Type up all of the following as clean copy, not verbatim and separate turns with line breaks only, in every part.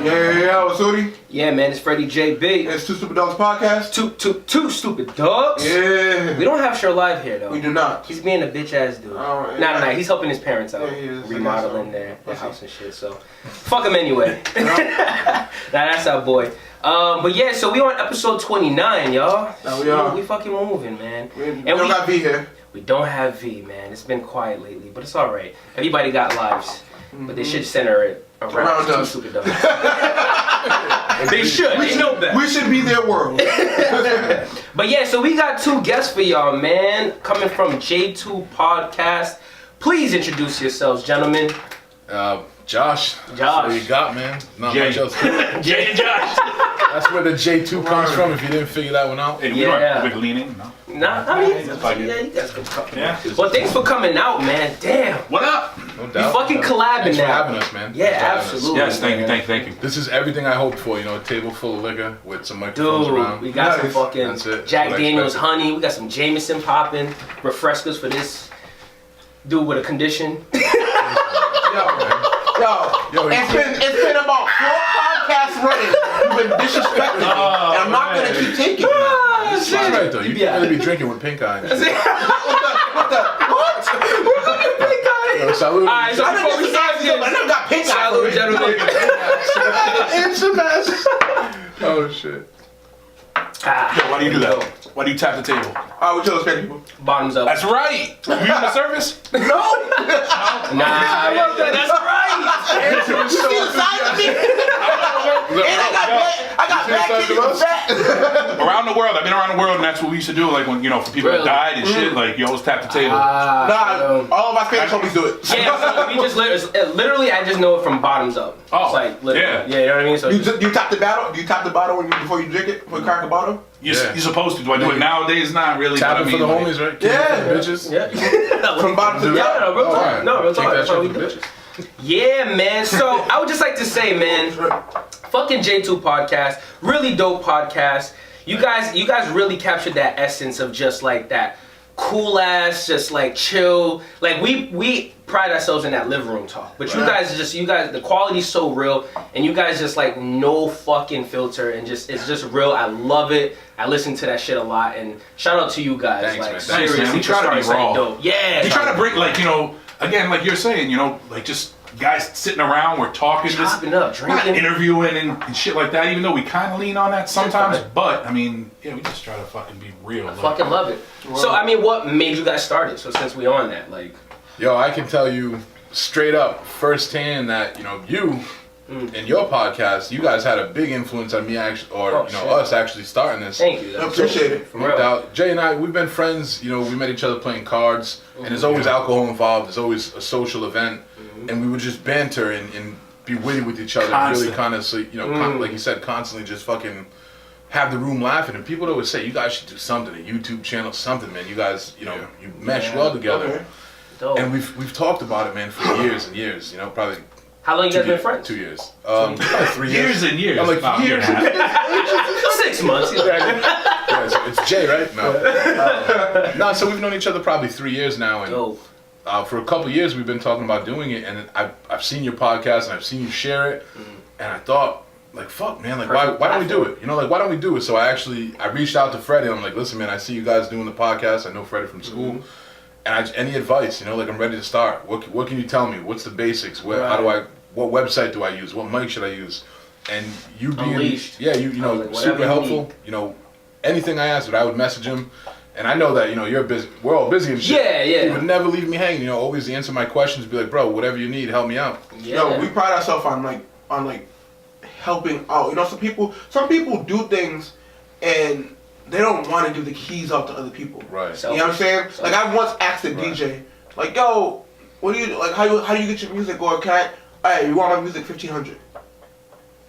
Yeah, what's Udi?
Yeah, man, it's Freddie JB.
It's Two Stupid Dawgs Podcast.
Two Stupid Dogs.
Yeah.
We don't have Sure live here, though.
We do not.
He's being a bitch ass dude. Nah, he's helping his parents out. Remodeling their house and shit, so fuck him anyway. Nah, that's our boy. But yeah, so we on episode 29, y'all.
No, we are.
We fucking moving, man.
We don't got V here.
We don't have V, man. It's been quiet lately, but it's alright. Everybody got lives, but they should center it around Two
us.
Stupid Dogs. They should. They know better.
We should be their world.
But yeah, so we got two guests for y'all, man. Coming from J2 Podcast. Please introduce yourselves, gentlemen.
Josh. That's what you got, man. Not much else.
Jay and Josh.
That's where the J2 comes from, if you didn't figure that one out.
Hey, we don't like leaning, no?
Nah, I mean, yeah, you guys can come. Yeah. Well, thanks for coming out, man. Damn.
What up?
No doubt.
You fucking collabing
Thanks
now.
for having us, man.
Yeah, absolutely.
Yes, thank you.
This is everything I hoped for, you know, a table full of liquor with some microphones around.
We got some fucking Jack Daniels honey. We got some Jameson popping. Refreshers for this dude with a condition.
Yo, it's been about 4 podcasts running. You've been disrespecting me, and I'm not gonna keep taking it.
That's right, though. You can't really be drinking with pink eye.
What?
We're looking at pink eye.
Yo, salute.
Alright, so
I done
before we
this
start
I never got pink eye.
salute, gentlemen.
It's a mess. Oh, shit.
Why do you do that? Why do you tap the table?
We chill with people.
Bottoms up.
That's right. You in the service?
No.
Nah, that's right.
You see the size of me? And I got bad kids and fat.
Around the world. I've been around the world, and that's what we used to do. Like when, you know, for people that died and shit, like you always tap the table.
Nah, all of my Spanish homies do it.
Yeah, so we just literally, I just know it from bottoms up.
Oh,
it's like literally,
yeah.
you know what I mean. So
You tap the bottle? Do you tap the bottle before you drink it? Before you crack the bottle?
You're supposed to. Do I do it nowadays? Not really.
Tapping
but I
for the
mean,
homies, right?
Yeah.
For the bitches.
yeah,
From bottom to top.
no, real talk.
Alright.
No, real
Take
talk.
that
That's how we
shit for
do
the
it.
bitches.
Yeah, man. So I would just like to say, man, fucking J2 Podcast, really dope podcast. You guys really captured that essence of just like that cool ass, just like chill. Like we pride ourselves in that living room talk, but you guys, the quality's so real, and you guys just like no fucking filter, and it's just real. I love it. I listen to that shit a lot, and shout out to you guys.
Thanks,
like
man.
Thanks,
seriously,
man. We try to be raw.
dope. Yeah,
You try to bring, like, you know, again, like you're saying, you know, like just guys sitting around, we're talking, just
chopping up,
we're not
drinking.
interviewing and shit like that, even though we kind of lean on that sometimes. But, I mean, yeah, we just try to fucking be real. Like,
Fucking love it. So I mean, what made you guys start it? So since we on that, like,
Yo, I can tell you straight up, firsthand, that, you know, you in your podcast, you guys had a big influence on me, actually, or us actually starting this.
thank you.
I appreciate it.
For real.
Jay and I, we've been friends. You know, we met each other playing cards, and there's always alcohol involved. There's always a social event, and we would just banter and be witty with each other.
Constant.
Really kind of, like you said, constantly just fucking have the room laughing. And people would always say, you guys should do something, a YouTube channel, something, man. You guys, you know, you mesh well together.
Okay.
Dope.
And we've talked about it, man, for years and years. You know, probably.
How long you guys been friends?
2 years. Probably 3 years.
Years and years.
I'm like,
About a year
years.
and a half.
6 months.
Yeah, so it's Jay, right? No. No, so we've known each other probably 3 years now, and
Dope.
for a couple years we've been talking about doing it, and I've seen your podcast and I've seen you share it, and I thought, like, fuck, man, like, why don't we do it? You know, like, why don't we do it? So I reached out to Freddie, and I'm like, listen, man, I see you guys doing the podcast. I know Freddie from school, and any advice? You know, like, I'm ready to start. What can you tell me? What's the basics? What website do I use? What mic should I use? And you being,
Unleashed.
yeah, you know,
like,
super helpful.
need.
You know, anything I asked, I would message him. And I know that, you know, you're busy. We're all busy and shit.
Yeah, yeah.
You would never leave me hanging. You know, always answer my questions. Be like, bro, whatever you need, help me out.
Yeah.
No, we pride ourselves on helping out. You know, some people do things and they don't want to give the keys out to other people.
Right.
So-
You know what I'm saying? Like, I once asked a DJ, like, yo, what do you like? How do you get your music? Or hey, you want my music $1,500?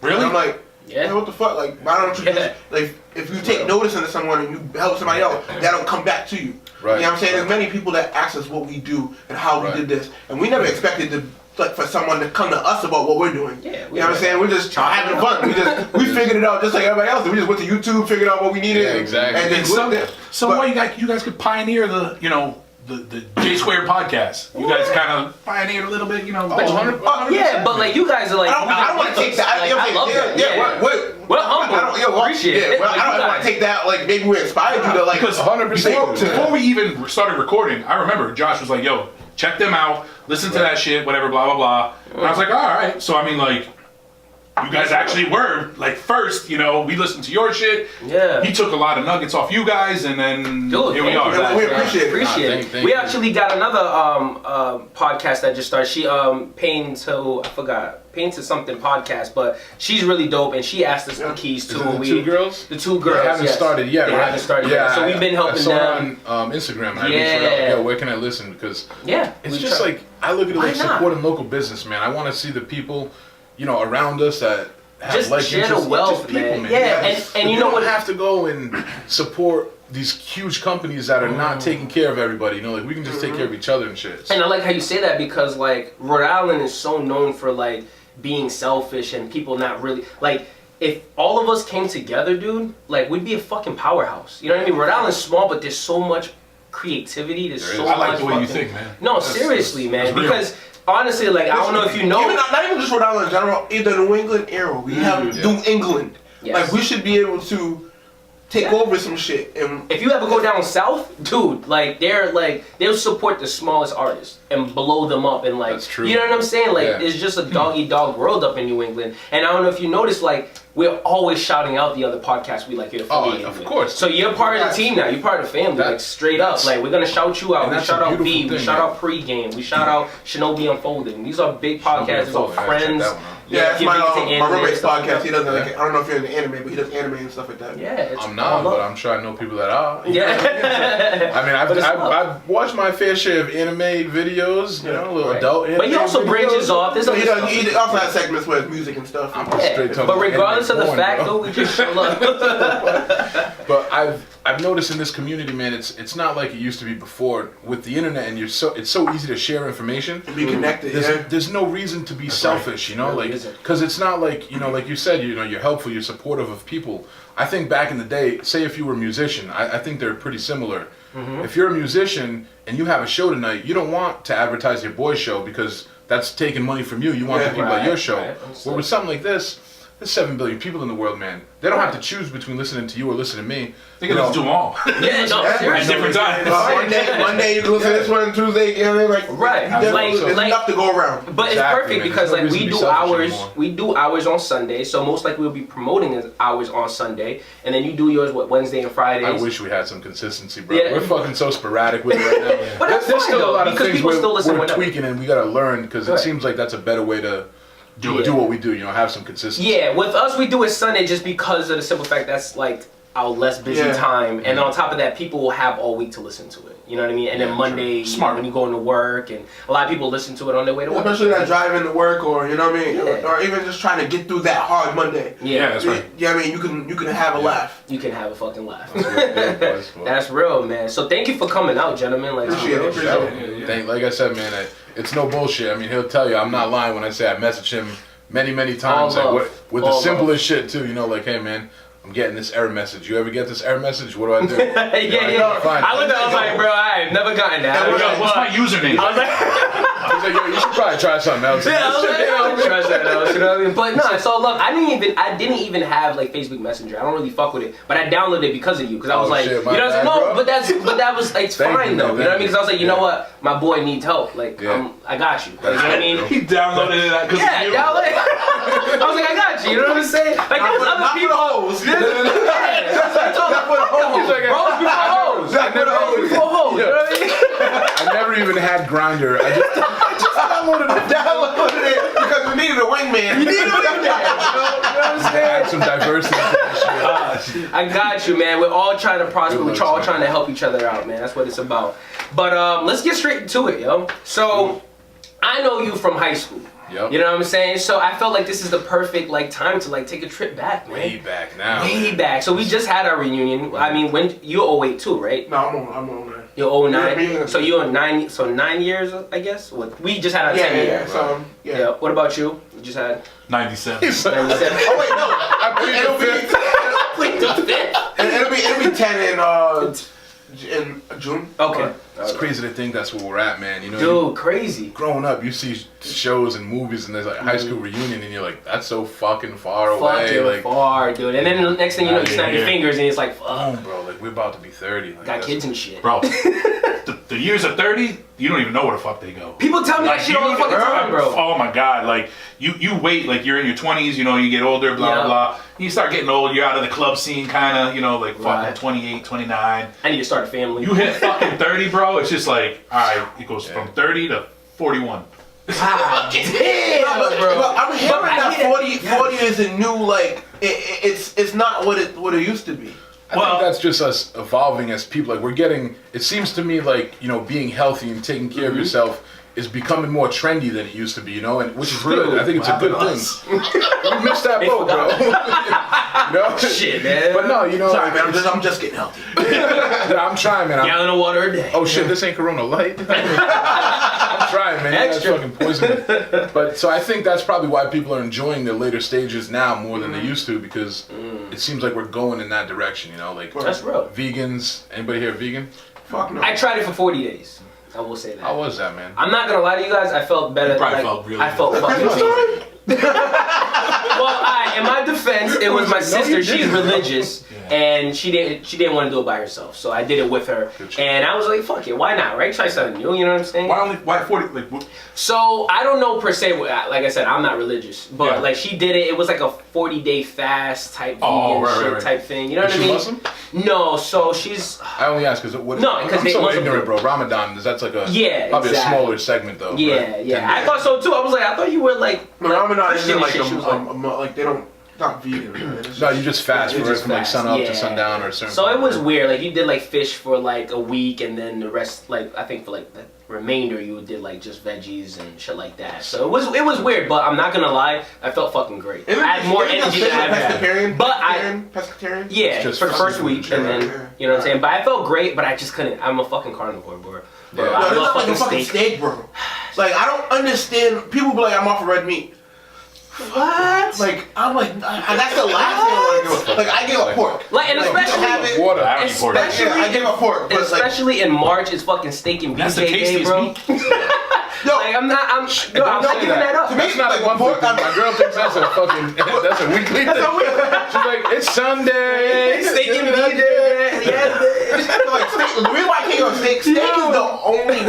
Really?
And I'm like,
Yeah.
hey, what the fuck? Like, why don't you just, like, if you take notice into someone and you help somebody else, that'll come back to you.
Right.
You know what I'm saying? There's many people that ask us what we do and how we
Right.
did this, and we never expected to, like, for someone to come to us about what we're doing.
Yeah,
You know what I'm saying? We're just having fun. We figured it out just like everybody else. We just went to YouTube, figured out what we needed.
Yeah, exactly.
And then
So what you guys could pioneer the the J Squared podcast. You guys kind of pioneered a little bit, you know.
Yeah, but like you guys are like.
I don't want to take that.
I love it. Yeah.
We're humble. Appreciate it. I don't want to take that. Like maybe we inspired you to like.
Because 100%. Before we even started recording, I remember Josh was like, "Yo, check them out. Listen to that shit. Whatever. Blah blah blah." And I was like, "All right." So I mean, like. You guys actually were like first, you know. We listened to your shit.
Yeah.
He took a lot of nuggets off you guys, and then here we are.
We appreciate it.
We actually got another podcast that just started. She Pain to something podcast, but she's really dope, and she asked us the keys too.
The two girls.
The two girls.
They haven't started yet.
They haven't started yet. So we've been helping them
on Instagram. And I reached out, yo, where can I listen? Because
it's
just like I look at it like supporting local business, man. I want to see the people. You know, around us that have
just
like
share the wealth,
people, man.
Yeah, and you know what?
Have to go and support these huge companies that are not taking care of everybody. You know, like we can just take care of each other and shit.
And I like how you say that because like Rhode Island is so known for like being selfish and people not really like. If all of us came together, dude, like we'd be a fucking powerhouse. You know what I mean? Rhode Island's small, but there's so much creativity. There's so much.
I like the way you think, man.
No, seriously, man, because. Honestly, like, I don't know if you know.
Not even just Rhode Island in general, either New England era. We have New England.
Yes.
Like, we should be able to take over some shit. And
if you ever go down south, dude, like, they'll support the smallest artists and blow them up. And, like,
that's true.
You know what I'm saying? Like, it's just a dog-eat-dog world up in New England. And I don't know if you noticed, like, we're always shouting out the other podcasts we like here.
Of course.
So you're part of the team now. You're part of the family. Like straight up. Like we're gonna shout you out. We shout out B. We shout out Pregame. We shout out Shinobi Unfolding. These are big podcasts. These are friends.
Yeah, it's my roommate's podcast. He does like I don't know if you're into anime, but he does anime and stuff like that.
Yeah,
I'm not, but I'm sure I know people that are.
Yeah.
I mean, I've watched my fair share of anime videos. You know, a little adult anime.
But he also branches off. He
also has segments with his music and stuff.
But regardless of the fact, though, we just show up.
But I've noticed in this community, man, it's not like it used to be before with the internet, and it's so easy to share information.
Be connected.
There's no reason to be selfish, you know, like because it's not like like you said, you're helpful, you're supportive of people. I think back in the day, say if you were a musician, I think they're pretty similar. Mm-hmm. If you're a musician and you have a show tonight, you don't want to advertise your boy's show because that's taking money from you. You want the people at your show. Well, with something like this. There's 7 billion people in the world, man. They don't have to choose between listening to you or listening to me.
They can just do them all.
At
different times.
One day you can listen to this one, Tuesday, you know what I mean?
Right.
There's enough to go around.
But it's perfect because like we do hours on Sunday, so most likely we'll be promoting hours on Sunday, and then you do yours Wednesday and Fridays.
I wish we had some consistency, bro. We're fucking so sporadic with it right now.
But there's still a lot of things
we're tweaking and we gotta learn because it seems like that's a better way to do what we do, have some consistency.
Yeah, with us we do it Sunday just because of the simple fact that's like our less busy time, and on top of that, people will have all week to listen to it. You know what I mean? And then Monday, when you go into work, and a lot of people listen to it on their way to work.
Especially that driving to work, or you know what I mean, or even just trying to get through that hard Monday.
Yeah, that's right.
Yeah, I mean, you can have a laugh.
You can have a fucking laugh. That's real, man. So thank you for coming out, gentlemen. Like,
appreciate it.
Like I said, man, it's no bullshit. I mean, he'll tell you I'm not lying when I say I messaged him many times, with the simplest shit too. Like, hey, man, I'm getting this error message. You ever get this error message? What do I do?
Fine. I looked at it, I was like, bro, I have never gotten that.
What's my username?
I was like,
he's like, yo, you should probably try something else.
Yeah, I was like, try something else, you know what I mean? But no, it's all love. I didn't even have like Facebook Messenger. I don't really fuck with it, but I downloaded it because of you, because I was but that was it's fine though. You know what I mean? Because I was like, you know what, my boy needs help. Like, I got you. Like, you know what I mean?
He downloaded it because of you.
I was like, I got you. You know what I'm saying? Like, there's other people.
I never even had Grindr. I just downloaded
it because we needed a wingman. You needed a wingman. You know what I'm saying?
Add some diversity.
I got you, man. We're all trying to prosper. We're all trying to help each other out, man. That's what it's about. But let's get straight to it, yo. So I know you from high school.
Yep.
You know what I'm saying? So I felt like this is the perfect time to take a trip back, man.
Way back now.
Way back. So we just had our reunion. I mean, when you're 08 too, right?
No, I'm on 09.
You're 09. So you're 9. So 9 years, I guess. We just had our 10 years.
So
yeah. What about you? You just had
97.
97.
Oh wait, no.
I plead the fifth.
It'll be 10 in in June.
Okay.
It's crazy to think that's where we're at, man. You know,
Dude, crazy.
growing up, you see shows and movies, and there's like high school reunion, and you're like, that's so fucking far away.
Fucking
Like,
far, dude. And then the next thing you know, you snap your
Yeah.
fingers, and it's like, fuck.
oh, bro, like we're about to be 30. Like,
Got
that's-
kids and shit.
Bro, the years of 30, you don't even know where the fuck they go.
People tell me that shit all the fucking time, bro.
Oh my god, like you wait, like you're in your 20s, you know, you get older, blah
Yeah.
blah blah. You start getting old, you're out of the club scene, kind of, you know, like fucking
Right.
28, 29.
I need to start a family.
You hit fucking 30, bro. It's just like, all right, it goes from 30 to 41.
God damn,
But
bro.
I'm hearing
But I
that
hear
40
yes.
is a new like it's not what it used to be.
I
Well-
think that's just us evolving as people. Like we're getting. It seems to me like being healthy and taking care of yourself is becoming more trendy than it used to be. And which is
True.
good. I think it's a good thing. You missed that boat, bro.
Shit, man.
But no,
Sorry, man. I'm just getting healthy.
Yeah, I'm trying, man.
Gallon of water a day.
Oh shit, this ain't Corona Light. I'm trying, man. That's
Extra.
fucking poison. But so I think that's probably why people are enjoying their later stages now more than they used to, because it seems like we're going in that direction. Like
That's real.
vegans. Anybody here vegan?
Fuck no.
I tried it for 40 days. I will say that.
How was that, man?
I'm not gonna lie to you guys. I felt better.
You probably
like,
felt really
I felt
good.
fucking
Christmas
amazing.
time?
Well, in my defense, it was my
No,
sister.
you
She's
didn't.
religious, and she didn't want to do it by herself. So I did it with her,
Good shit.
and I was like, "Fuck it, why not? Right? Try something new." You know what I'm saying?
Why 40? Like,
So I don't know per se. Like I said, I'm not religious, but
Yeah.
like she did it. It was like a 40-day fast type vegan
right, right.
type thing. You know what
Is
I
she
mean?
Muslim?
No. So she's.
I only ask because what?
No, 'cause
I'm
they
so
Muslim
ignorant,
people.
bro. Ramadan, that's like a
Yeah,
probably
exactly.
a smaller segment though.
Yeah,
right?
yeah.
10
I
days.
thought so too. I was like, I thought you were like.
No, Ramadan
Christian
isn't
and
like
shit. She was
like they don't not vegan. Right? It's
No,
just-
you just fast
You
for it
just
from like
fast,
sun up
yeah.
to sundown or a certain.
So it
point.
was weird. Like you did like fish for like a week, and then the rest, like I think for like the remainder, you did like just veggies and shit like that. So it was weird, but I'm not gonna lie, I felt fucking great. I had more energy than I've had.
Pescatarian,
But
pescatarian.
Yeah,
It's just
for the first
fast
week,
food,
and then
yeah.
you know what I'm saying. But I felt great, but I just couldn't. I'm a fucking carnivore, bro. Bro,
Yeah.
I
No, it's
love
not like a
fucking
fucking
steak.
steak, bro. Like I don't understand. People be like, I'm off of red meat.
What?
Like I'm like that's the last thing I want to do. Like I give up pork.
Like, and
Like,
especially-
have it.
Water.
I don't eat pork.
Especially-
Yeah, I give up pork. But like,
Especially in March, it's fucking steak and
That's the
BK day,
tastiest
bro.
meat.
yo,
Like I'm not. I'm
Don't
not
say
giving that up.
To me,
That's not
like,
a monthly
pork,
thing. My girl thinks that's a fucking that's a weekly thing. She's like, it's Sunday.
Steak and
Give me that
BK
day.
day. Yeah.
like steak, the reason why I can't go steak is the only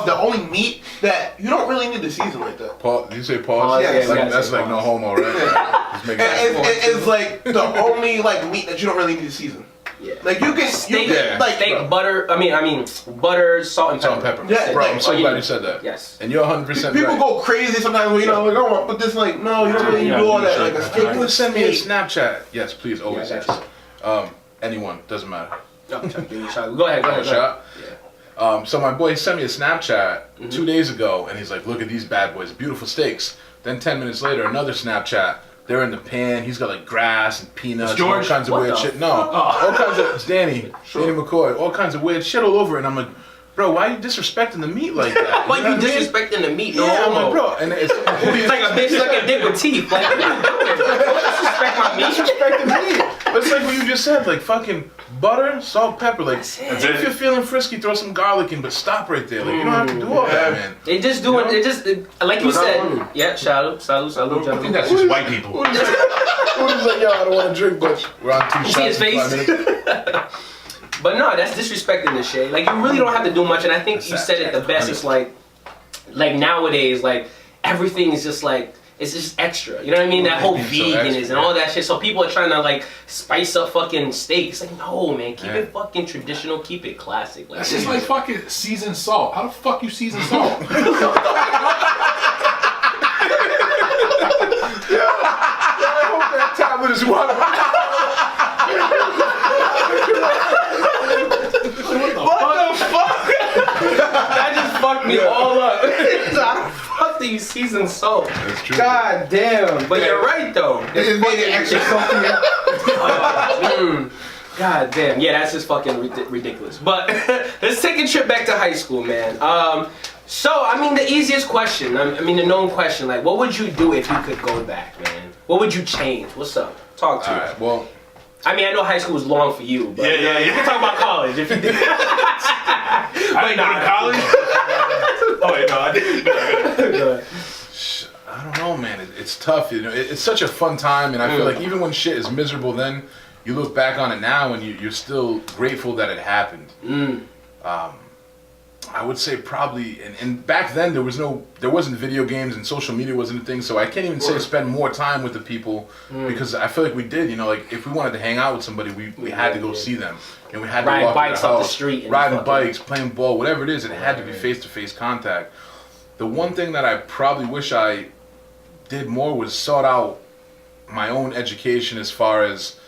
the only meat that you don't really need to season like that.
Pause. Did you say pause?
Pause,
yeah,
Like,
you gotta
that's
say
like no
pause.
homo, right? Just make
It's like the only like meat that you don't really need to season.
Yeah.
Like you can
Steak,
Yeah.
like
steak, butter. I mean, butter, salt, and
salt
pepper.
and pepper.
Yeah,
Bro,
like-
I'm so
oh,
glad
you-
you said that.
Yes.
And you're 100%
people
right.
go crazy sometimes when like oh but this like no you don't really
Yeah,
do all
yeah,
that like a
yeah.
steak.
Can you send me a
steak.
Snapchat? Yes, please. Always
Yeah, I
yes.
got
Anyone, doesn't matter.
No, I'm trying to give you a shot. Go ahead. Go
Have a
ahead. Go ahead.
shot. So my boy sent me a Snapchat 2 days ago, and he's like, "Look at these bad boys, beautiful steaks." Then 10 minutes later, another Snapchat. They're in the pan. He's got like grass and peanuts,
It's
and all
George?
kinds of
What
weird
the
shit. No, all kinds of. It's Danny, Danny McCoy. All kinds of weird shit all over, it. And I'm like, bro, why are you disrespecting the meat like that?
Like
know
you
what I mean?
disrespecting the meat? No,
Yeah, I'm like,
homo.
bro, and it's
It's like a bitch sucking dick with teeth. Like, what are you doing? Don't disrespect my meat.
disrespecting meat. But it's like what you just said, like fucking butter, salt, pepper. Like
That's it.
That's
if
it.
you're feeling frisky, throw some garlic in, but stop right there. Like you don't have to do all that, man.
They just do it.
You know?
They just like you
But
said.
not
Yeah, salud,
I think
gentlemen.
that's just white people.
Who is like, yo, I don't want to drink, but we're on 2
You
shots.
see his
in 5
face?
minutes.
But no, that's disrespecting the shit. Like you really don't have to do much, and I think you said it the best. It's like nowadays, like everything is just like it's just extra. You know what I mean? That whole
Everything's so
veganism
extra,
and all
yeah.
that shit. So people are trying to like spice up fucking steak. It's like no, man, keep
Yeah.
it fucking traditional, keep it classic. Like
That's just like fucking seasoned salt. How the fuck you season salt?
I hope that tablet is water.
that just fucked me all up. How the fuck do you season salt?
That's true.
God damn. But you're right though.
It just made it extra salty.
God damn. Yeah, that's just fucking ridiculous. But let's take a trip back to high school, man. So, I mean, the easiest question, I mean, the known question, like, what would you do if you could go back, man? What would you change? What's up? Talk to
All
me.
right. Well,
I mean, I know high school was long for you, but
Yeah.
you can talk about college if you did.
I didn't go to college. Oh wait, no, I didn't.
I don't know, man. It's tough. You know, it's such a fun time, and I feel like even when shit is miserable, then you look back on it now, and you're still grateful that it happened. I would say probably, and back then there wasn't video games and social media wasn't a thing, so I can't even say spend more time with the people because I feel like we did. You know, like if we wanted to hang out with somebody, we had to go see them, and we had to
Ride
walk
bikes
their
up the
house,
street and
riding
fucking-
bikes, playing ball, whatever it is. It had to be face-to-face contact. The one thing that I probably wish I did more was sought out my own education as far as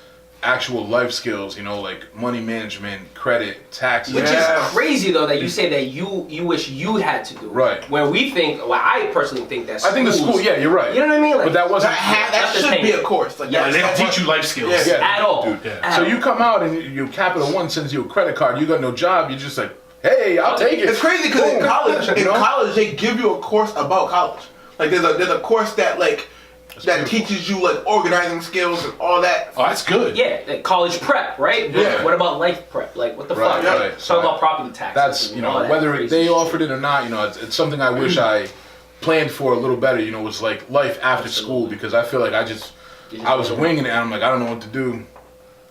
actual life skills, you know, like money management, credit, taxes.
Which is crazy though that you say that you wish you had to do.
Right.
Where we think, well, I personally think that
I think the school, yeah, you're right.
You know what I mean? Like,
but that wasn't.
That should be a course. Like,
Yeah, they don't teach you life skills.
Yeah.
at all.
Dude.
Yeah.
So you come out and you Capital One sends you a credit card, you got no job, you're just like, hey, I'll take it.
It's crazy because in
Boom.
college,
You know?
college they give you a course about college. Like there's a course that
beautiful.
teaches you like organizing skills and all that.
Oh, that's good.
Yeah, like college prep, right?
Yeah.
What about life prep? Like, what the
Right,
fuck?
right.
Talk
So
about property taxes.
That's,
and
you
all
know,
that
whether
crazy
they
shit.
offered it or not, you know, it's something I wish I planned for a little better, you know, was like life after school, because I feel like I was winging it and I'm like, I don't know what to do.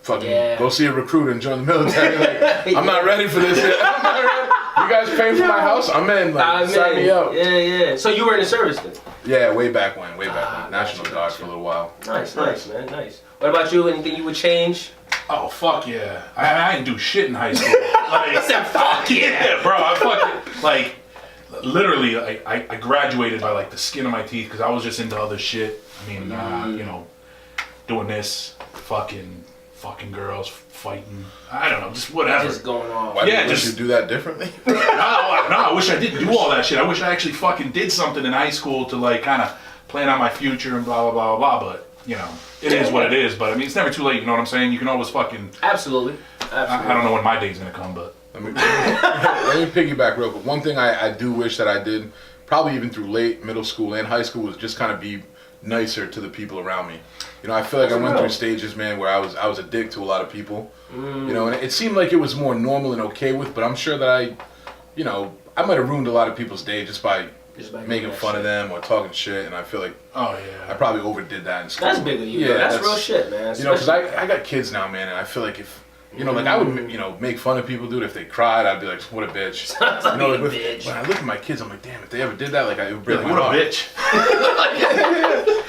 Fucking go see a recruiter and join the military. Like, I'm not ready for this yet. I'm not ready. You guys paying for my house? I'm in. Like, sign me up.
Yeah. So you were in the service then?
Yeah, way back when. National
gotcha,
Guard
gotcha.
for a little while.
Nice, man, nice. What about you? Anything you would change?
Oh fuck yeah! I didn't do shit in high school. Like,
said, "Fuck yeah."
bro. I fucking like literally. I graduated by like the skin of my teeth because I was just into other shit. I mean, you know, doing this, fucking girls, fighting. I don't know, just whatever.
Just going on.
Why
Yeah,
did
just-
you do that differently?
No, I wish I didn't do all that shit. I wish I actually fucking did something in high school to like kind of plan out my future and blah blah blah blah. But you know, it is what it is. But I mean, it's never too late. You know what I'm saying? You can always fucking.
Absolutely.
I don't know when my day's gonna come, but.
Let me piggyback real quick. One thing I do wish that I did, probably even through late middle school and high school, was just kind of be nicer to the people around me. You know, I feel like I went through stages, man, where I was a dick to a lot of people. You know, and it seemed like it was more normal and okay with, but I'm sure that I might have ruined a lot of people's day just by making fun of them or talking shit, and I feel like I probably overdid that in school.
That's big of you.
Yeah,
Yeah, that's real shit, man.
You know, because I got kids now, man, and I feel like if, you know, like I would, you know, make fun of people, dude. If they cried, I'd be like, what a bitch. You know, like
bitch.
when I look at my kids, I'm like, damn, if they ever did that, like, it would break
Like,
my
what
heart.
a bitch.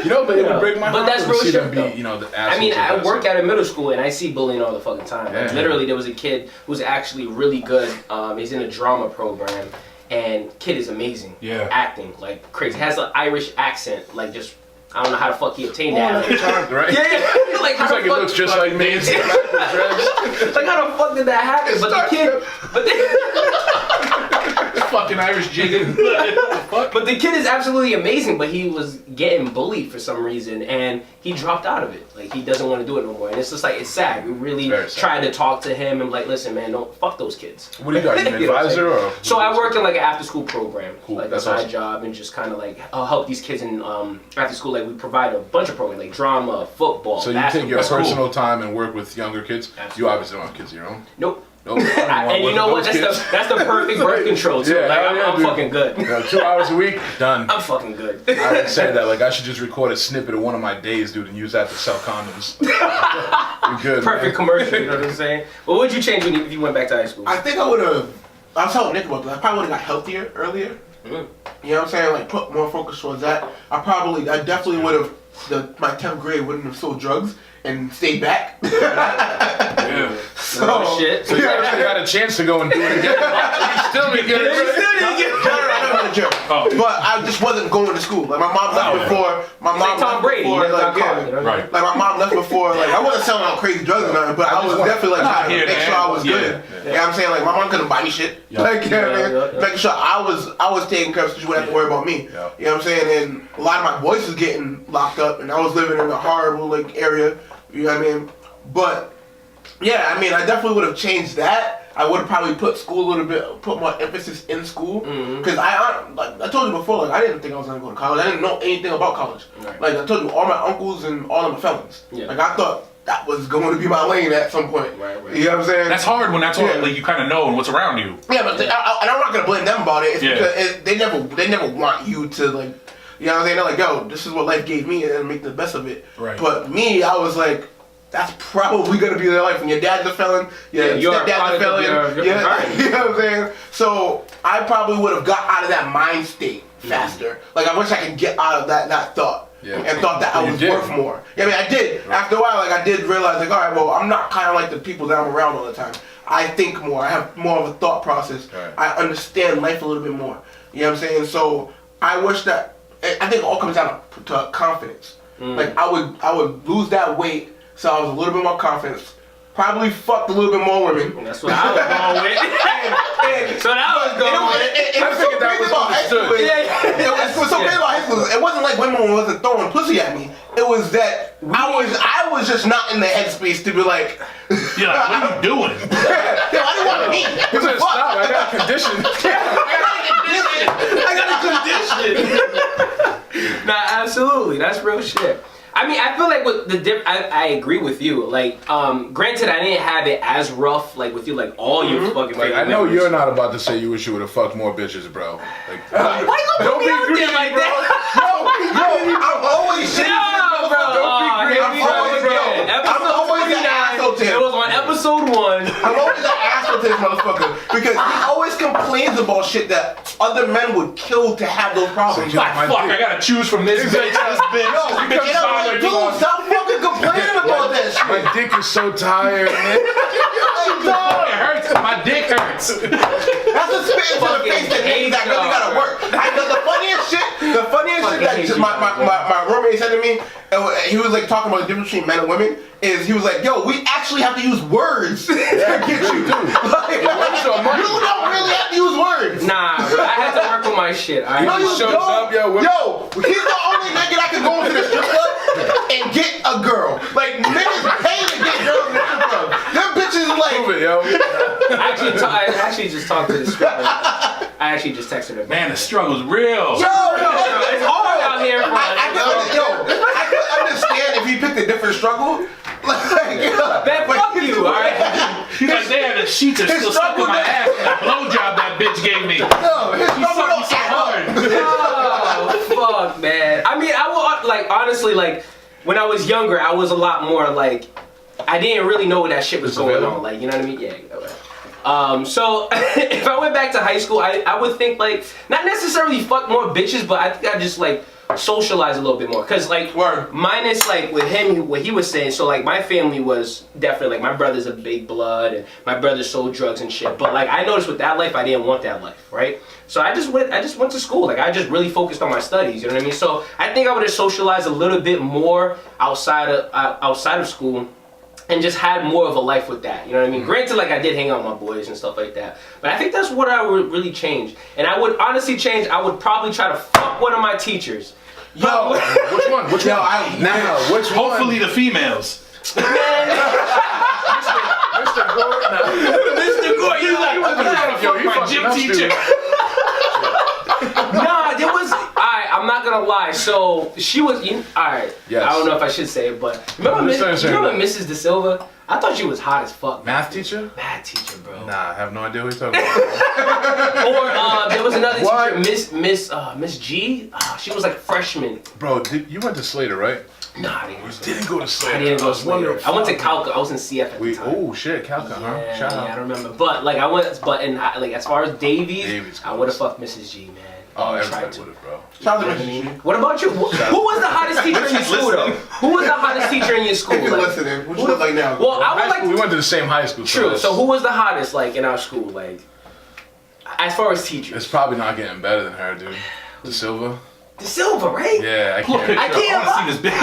You know, but it would break my
But
heart
that's
to
real
see them
shit,
be,
though.
you know, the
I
assholes.
mean, I
of that,
work
so.
at a middle school and I see bullying all the fucking time. Like,
Yeah.
literally, there was a kid who was actually really good. He's in a drama program, and kid is amazing.
Yeah.
Acting like crazy. Has an Irish accent. Like just I don't know how the fuck he obtained that.
Like, charmed, right?
Yeah. Like how
It's like
the
it
fuck?
looks just like me.
Like how the fuck did that happen? But the kid.
Fucking Irish jigging.
But the kid is absolutely amazing, but he was getting bullied for some reason, and he dropped out of it. Like, he doesn't want to do it no more. And it's just like, it's sad. We really
Very sad.
tried to talk to him and like, listen, man, don't fuck those kids.
What do you got? You an
You know what I'm
advisor
saying?
or?
So I work in like an after school program,
Cool.
like
That's
a side
awesome.
job, and just kind of like help these kids in after school. Like we provide a bunch of programs, like drama, football,
So you
basketball.
take your
That's cool.
personal time and work with younger kids?
Absolutely.
You obviously don't have kids of your own.
Nope.
Nope. I don't wanna
And you
work
know
with
what?
those
That's the perfect birth control too.
Yeah,
like
hell yeah,
I'm
dude.
fucking good.
You know, 2 hours a week, done.
I'm fucking good.
I would say that, like, I should just record a snippet of one of my days, dude, and use that to sell condoms. You're good.
Perfect
man.
commercial. You know what I'm saying? What would you change if you went back to high school?
I think I would have. I was telling Nick about this. I probably would have got healthier earlier. You know what I'm saying? Like put more focus towards that. I definitely would have. My 10th grade wouldn't have sold drugs and stayed back.
Yeah.
Oh shit.
So you actually had a chance to go and do it again. You still didn't get it.
I never went to jail.
Oh.
But I just wasn't going to school. Like my mom left before. My mom
Like Tom
left
Brady.
before.
He never
Like,
got caught,
yeah.
you know?
Right.
Like my mom left before. Like I wasn't selling out crazy drugs or nothing, but I was definitely like trying to
here,
make
man.
sure I was
Yeah.
good.
Yeah.
You know what I'm saying? Like my mom couldn't buy me shit.
Yeah.
Like you know what I mean?
Yeah.
Making sure I was taken care of, so she wouldn't have to worry about me.
Yeah.
You know what I'm saying? And a lot of my boys was getting locked up, and I was living in a horrible like area. You know what I mean? But yeah, I mean, I definitely would have changed that. I would have probably put more emphasis in school. Because like I told you before, like I didn't think I was gonna go to college. I didn't know anything about college.
Right.
Like I told you, all my uncles and all of them are felons.
Yeah.
Like I thought that was going to be my lane at some point.
Right.
You know what I'm saying?
That's hard when that's all like you kind of know and what's around you.
Yeah, but and I'm not gonna blame them about it. It's because they never want you to like, you know what I'm saying? They're like, yo, this is what life gave me, and make the best of it.
Right.
But me, I was like, that's probably gonna be their life. When your dad's a felon, your stepdad's a felon. You know what I'm saying? So I probably would have got out of that mind state faster. Like I wish I could get out of that thought.
Yeah.
And thought that I was worth more. Yeah, I mean, I did. Right. After a while, like I did realize, like, all right, well, I'm not kind of like the people that I'm around all the time. I think more. I have more of a thought process.
Right.
I understand life a little bit more. You know what I'm saying? So I wish that. I think it all comes down to confidence. Like I would lose that weight, so I was a little bit more confident. Probably fucked a little bit more women.
That's what I was going with. So that was going with.
It was so crazy about high school. It was so crazy about high school. It wasn't like women wasn't throwing pussy at me. It was that I was just not in the headspace to be like,
yeah, like, what are you doing?
I didn't want to meet.
You better stop. I got a condition.
I got a condition.
Nah, absolutely. That's real shit. I mean, I feel like with the I agree with you. Like, granted, I didn't have it as rough, like with you, like all your fucking.
Like, I know you're not about to say you wish you would have fucked more bitches, bro. Like,
why you gonna put me out there like that?
I'm always shit.
No, bro.
I'm always an asshole to him.
It was on episode 1.
I'm always an asshole to this motherfucker because he always complains about shit that other men would kill to have those problems.
Like, fuck, I gotta choose from this bitch, this bitch.
Dude, stop fucking complaining about that shit.
My dick is so tired, man.
It hurts. My dick hurts.
That's a spit into the face that niggas that really gotta work. The funniest shit that my roommate said to me, and he was like talking about the difference between men and women, is he was like, yo, we actually have to use words to get you. Like, you don't really have to use words.
Nah, I had to work with my shit. All right?
He's the only nigga that can go into the strip club and get a girl. Like, niggas pay to get girls in the strip club. Them bitches like...
Prove it, yo.
I actually just talked to the stripper. I actually just texted her.
Man, the struggle's real.
Yo,
it's hard out here.
I could understand if he picked a different struggle.
Man, fuck you, alright?
He's like, damn, the sheets are still stuck in my ass from that blowjob that bitch gave me.
No, his struggle don't
so hard.
Oh, fuck, man. I mean, I will, like, honestly, like, when I was younger, I was a lot more, like, I didn't really know what that shit was going on. Like, you know what I mean? Yeah. So, if I went back to high school, I would think, like, not necessarily fuck more bitches, but I think I just, like, socialize a little bit more. Because, like, minus, like, with him, what he was saying, so, like, my family was definitely, like, my brother's a big blood, and my brother sold drugs and shit. But, like, I noticed with that life, I didn't want that life, right? So I just went to school. Like, I just really focused on my studies, you know what I mean? So I think I would have socialized a little bit more outside of school, and just had more of a life with that, you know what I mean? Granted, like, I did hang out with my boys and stuff like that, but I think that's what I would really change. And I would honestly change, I would probably try to fuck one of my teachers.
Yo,
which one? Which one? Which one?
Hopefully the females.
Mr. Gordon.
Mr. Gordon, he's like, I'm gonna fuck my gym teacher.
Nah, there was. Alright, I'm not gonna lie. So she was. Alright,
yes.
I don't know if I should say it, but remember Mrs. De Silva? I thought she was hot as fuck.
Math teacher?
Math teacher, bro.
Nah, I have no idea what you're talking about.
Or there was another teacher, Miss G. She was like a freshman.
Bro, you went to Slater, right?
Nah, I didn't.
You didn't go to Slater.
I didn't go to Slater. I went to Calca. I was in CF at the time.
Oh shit, Calca, huh? Shout out.
Yeah, I remember. But like I went, like as far as Davies I would have fucked Mrs. G, man.
Oh, everybody would have, bro.
Shout out to Mrs. G.
What about you? Who was the hottest teacher in your school, though? Who was the hottest teacher in your school?
If you're listening, what you look like now?
Well, I would like.
We went to the same high school.
True. So who was the hottest, like, in our school, like, as far as teachers?
It's probably not getting better than her, dude. De Silva.
De Silva, right?
Yeah, I can't.
I want to see this bitch.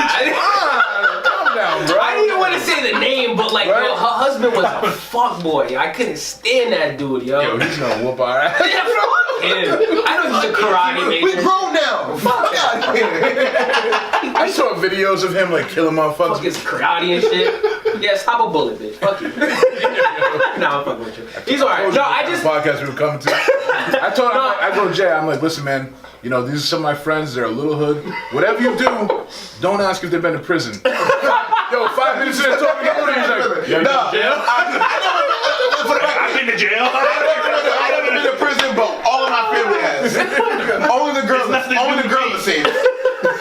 Calm down, bro.
I didn't even want to say the name, but like, yo, her husband was a fuck boy. I couldn't stand that dude, yo.
Yo, he's gonna whoop our ass.
Yeah, fuck him. I know he's a karate major.
We grown now. Fuck out of here.
I saw videos of him like killing motherfuckers.
Fuck his karate and shit. Yeah, stop a bullet, bitch. Fuck you. Nah, I'm fucking with you. He's alright. No, I just.
Podcast we were coming to. I told him, I go to Jay, I'm like, listen, man. You know, these are some of my friends. They're a little hood. Whatever you do, don't ask if they've been to prison. Yo, 5 you just talking to him, he's like, yo, you
No,
in jail?
I've been to jail.
I never been to prison, but all of my family has. Only the girls are safe.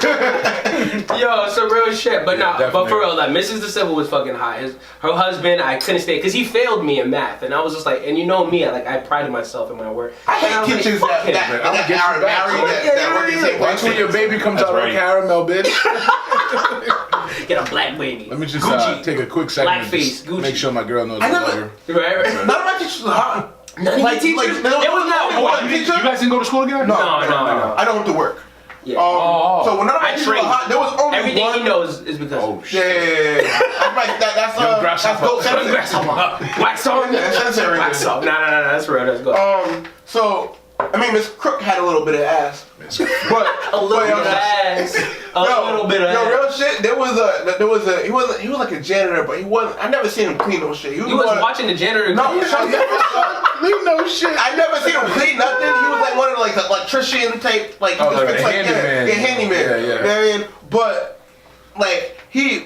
Yo, some real shit. But
Yeah,
but for
definitely.
real, like Mrs. DeSilva was fucking hot. Her husband, I couldn't stay because he failed me in math, and I was just like, and you know me, I prided myself in my work.
I
And
hate
was
teachers
like, fuck him.
that
I'ma get you
are
back.
married that work in the same
Watch when your baby comes
That's
out
right.
on caramel, bitch.
Get a black baby.
Let me just
Gucci.
take a quick second and
Blackface,
just
Gucci.
make sure my girl knows
I
I
never-
love her.
Right.
None of my teachers are hot.
None of your teachers? There was not one.
You guys didn't go to school together?
No.
No.
I don't have to work.
Yeah.
So when none of my
I
teachers were
trained.
hot, there was only
Everything
one.
he knows is because.
Oh,
Yeah,
shit.
That's
Young grasshopper.
goat sensitive.
Wax on.
Yeah, that's sensory.
Wax on. No, that's real. That's good.
So I mean, Miss Crook had a little bit of ass, but
A little bit of ass. A little bit of ass.
real shit. There was a he was like a janitor, but he wasn't. I never seen him clean no shit.
He was watching the janitor.
No, shut
Leave no shit.
I never seen him clean nothing. He was like one of the electrician type, like
Oh, like
it's
a handyman.
Yeah, handyman.
Yeah, yeah.
You know what I mean? But like he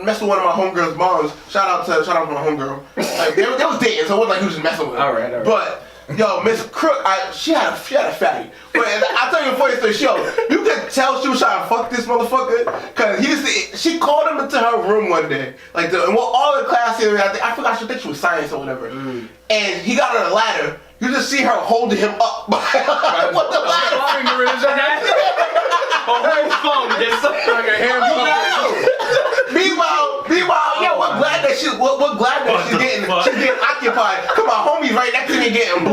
messed with one of my homegirl's moms. Shout out to my homegirl. Like they was dating, so it wasn't like he was just messing with her.
All right.
But yo, Miss Crook, she had a fatty. But I'll tell you a funny story. You could tell she was trying to fuck this motherfucker, cause she called him into her room one day, like all the class here. I forgot. She think she was science or whatever. And he got on a ladder. You just see her holding him up. What the ladder?
Finger in his ass.
A whole phone. Just
Like a hand puppet.
Meanwhile, yeah, we're glad that she's getting occupied. Come on, homie's right next to me getting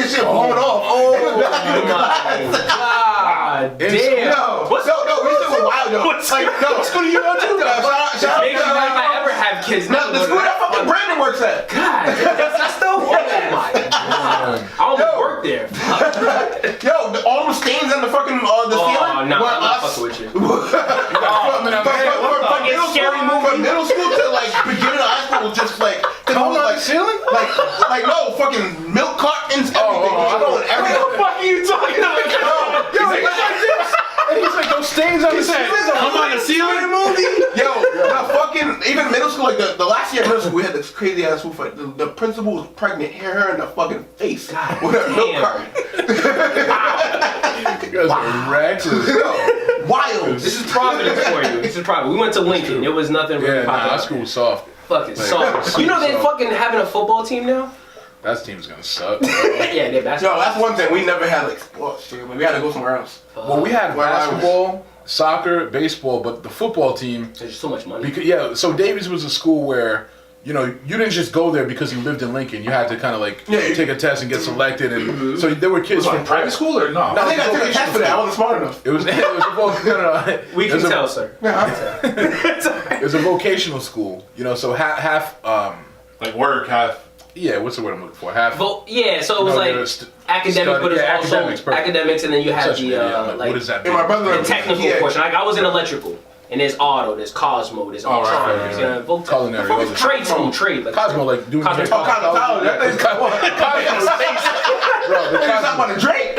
his shit blown off.
Oh my God. Damn.
No, this shit was wild though. What school do you go to? Shout
Maybe if I ever have kids.
No, the school that fucking Brandon works at.
God, that's still. Oh my God. I almost worked there.
Yo, all them stains on the fucking the ceiling.
Oh no,
were
I'm not
us.
fucking with you.
From middle school to like beginning of high school was just like
On the ceiling?
like no fucking milk cartons, everything.
I
Going everywhere.
What the fuck are you talking about?
Yo, he's like this. And he's like, those stains on the ceiling.
Come on the ceiling movie?
Yo, the fucking even middle school, like the last year of middle school, we had this crazy ass food fight. The principal was pregnant, hit her in the fucking face with a milk carton.
You guys are ratchet.
Wild.
This is Providence for you. This is Providence. We went to Lincoln. It was nothing really
Yeah, nah,
popular.
our school was soft.
Fucking
Like,
soft. You know they're
soft.
fucking having a football team now?
That team's gonna suck.
Yeah, they're basketball.
Yo, that's one thing. We never had like sports shit. We had to go somewhere else.
Well, we had
Well, I was-
basketball, soccer, baseball, but the football team.
There's so much money.
Because so Davies was a school where you didn't just go there because you lived in Lincoln. You had to kind of like take a test and get selected, and so there were kids
Was
from
it private school or no?
I think I took a test for that. I wasn't smart enough.
It was no.
We
It
can
was a-
tell, sir.
It was a vocational school, so half
Like work, half.
yeah, what's the word I'm looking for? Half.
Yeah, so it was
No,
like
there was
academics,
study-
but it's
yeah,
also
academics, perfect.
academics, and then you had
Such
the
an idiot. I'm
like
what does that
And
mean?
my brother,
the technical
yeah.
portion. Like I was in electrical, and there's auto, there's Cosmo, there's
Oh, right,
electronics,
right, right.
you know,
Culinary.
Fuck is
trade school, trade. Like,
Cosmo, like doing
Cosmo.
Oh, Cosmo. That thing's
Cosmo
Bro, the talking about a Drake.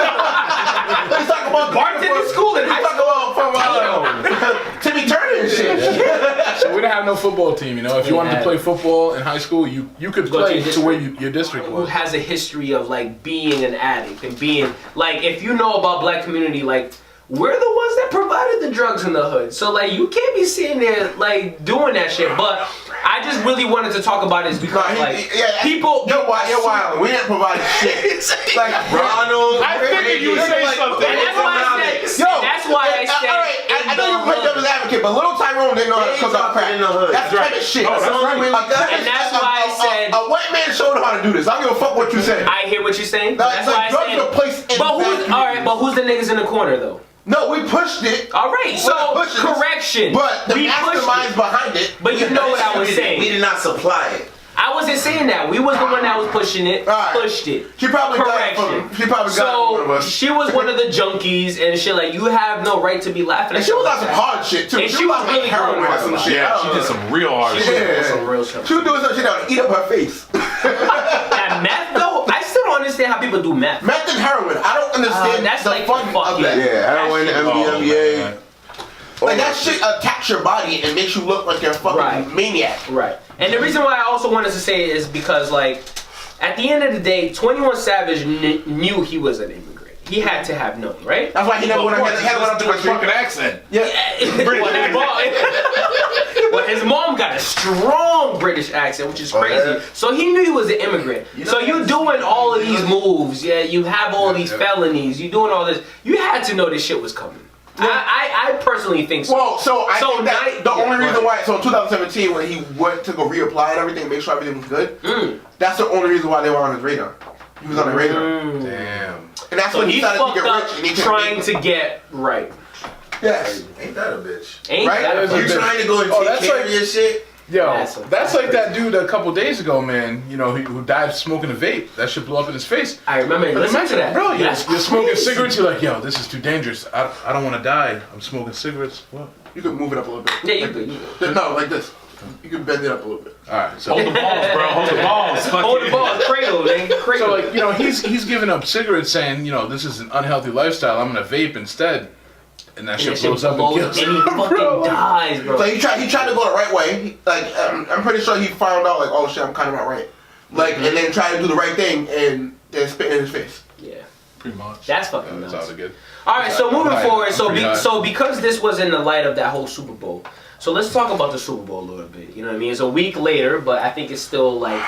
He's talking about
bartending school in high school.
from Timmy Turner and shit.
So we didn't have no football team, If you wanted to
Yeah.
play football in high school, you could
Go to
play
your
to where your district
Who
was.
has a history of like being an addict and being like, if you know about black community, like we're the ones that provided the drugs in the hood. So like you can't be sitting there like doing that shit. But I just really wanted to talk about this because people.
You're wild. We didn't provide shit. Like Ronald.
I figured you would say something.
And that's why I said. That's why I said.
All right, I know you play devil's advocate, but little Tyrone didn't know how to cook up crack. That's the type of shit.
Oh, that's right.
And that's why I said.
A white man showed him how to do this. I don't give a fuck what you say.
I hear what you're saying.
That's
That's why
like drugs
I
are placed
said.
in
But who's
bad
all right? But who's the niggas in the corner though?
No, we pushed it.
All right, so
We're not pushing it.
correction.
But the
we pushed
masterminds
it.
behind it.
But you know what I was saying.
We did not supply it.
I wasn't saying that. We was the one that was pushing it.
Alright.
Pushed it.
She probably got it
Correction.
from. She probably got it from one of
So
us.
she was one of the junkies and shit. Like you have no right to be laughing
And
at
she was
shit
on
like
some
that.
hard shit too.
And she was
on
really
heroin
going
or
hard.
some shit.
Yeah, she did some real hard
She
shit.
did.
Some real shit.
She was doing some shit that would eat up her face.
That meth though, I still don't understand how people do meth.
Meth and heroin. I don't understand
That's
the
like
fun
fuck
of that.
Yeah, heroin,
That shit-
MDMA.
Like that shit attacks your body and makes you look like you're a fucking maniac.
Right. And the reason why I also wanted to say it is because, like, at the end of the day, 21 Savage knew he was an immigrant. He had to have known, right?
That's why he never went up to
his fucking accent.
Yeah.
Well, his mom got a strong British accent, which is crazy. So he knew he was an immigrant. So you're doing all of these moves. Yeah, you have all these felonies. You're doing all this. You had to know this shit was coming. I personally think so.
Well, so I think that the only reason why, so in 2017 when he went to go reapply and everything, make sure everything was good, that's the only reason why they were on his radar. He was on the radar.
Damn.
And that's when he started to get rich. And he
trying to get right.
Yes.
Ain't that a bitch?
Ain't
right?
that a
You
bitch?
trying to go and take care of your shit?
Yo,
That's
like that dude a couple days ago, man. You know, who died smoking a vape. That shit blew up in his face.
I remember. Listen to that,
bro. You're
That's
smoking
crazy.
cigarettes. You're like, yo, this is too dangerous. I don't want to die. I'm smoking cigarettes. What?
You could move it up a little bit.
Yeah, you
like
could.
No, like this. You can bend it up a little bit.
All right. So
Hold the balls, bro. Hold the balls.
Hold the balls, cradle, nigga. Cradle.
So like, you know, he's giving up cigarettes, saying, you know, this is an unhealthy lifestyle. I'm gonna vape instead, and that shit blows up and kills
and he
him,
fucking
bro.
dies, bro.
So he tried to go the right way. I'm pretty sure he found out like, oh shit, I'm kind of not right. Like, and then tried to do the right thing and then spit in his face.
Yeah.
Pretty much.
That's fucking
That's
nuts.
all good.
All right, so moving
Right.
forward,
I'm
so
pretty
because this was in the light of that whole Super Bowl, so let's talk about the Super Bowl a little bit. You know what I mean? It's a week later, but I think it's still like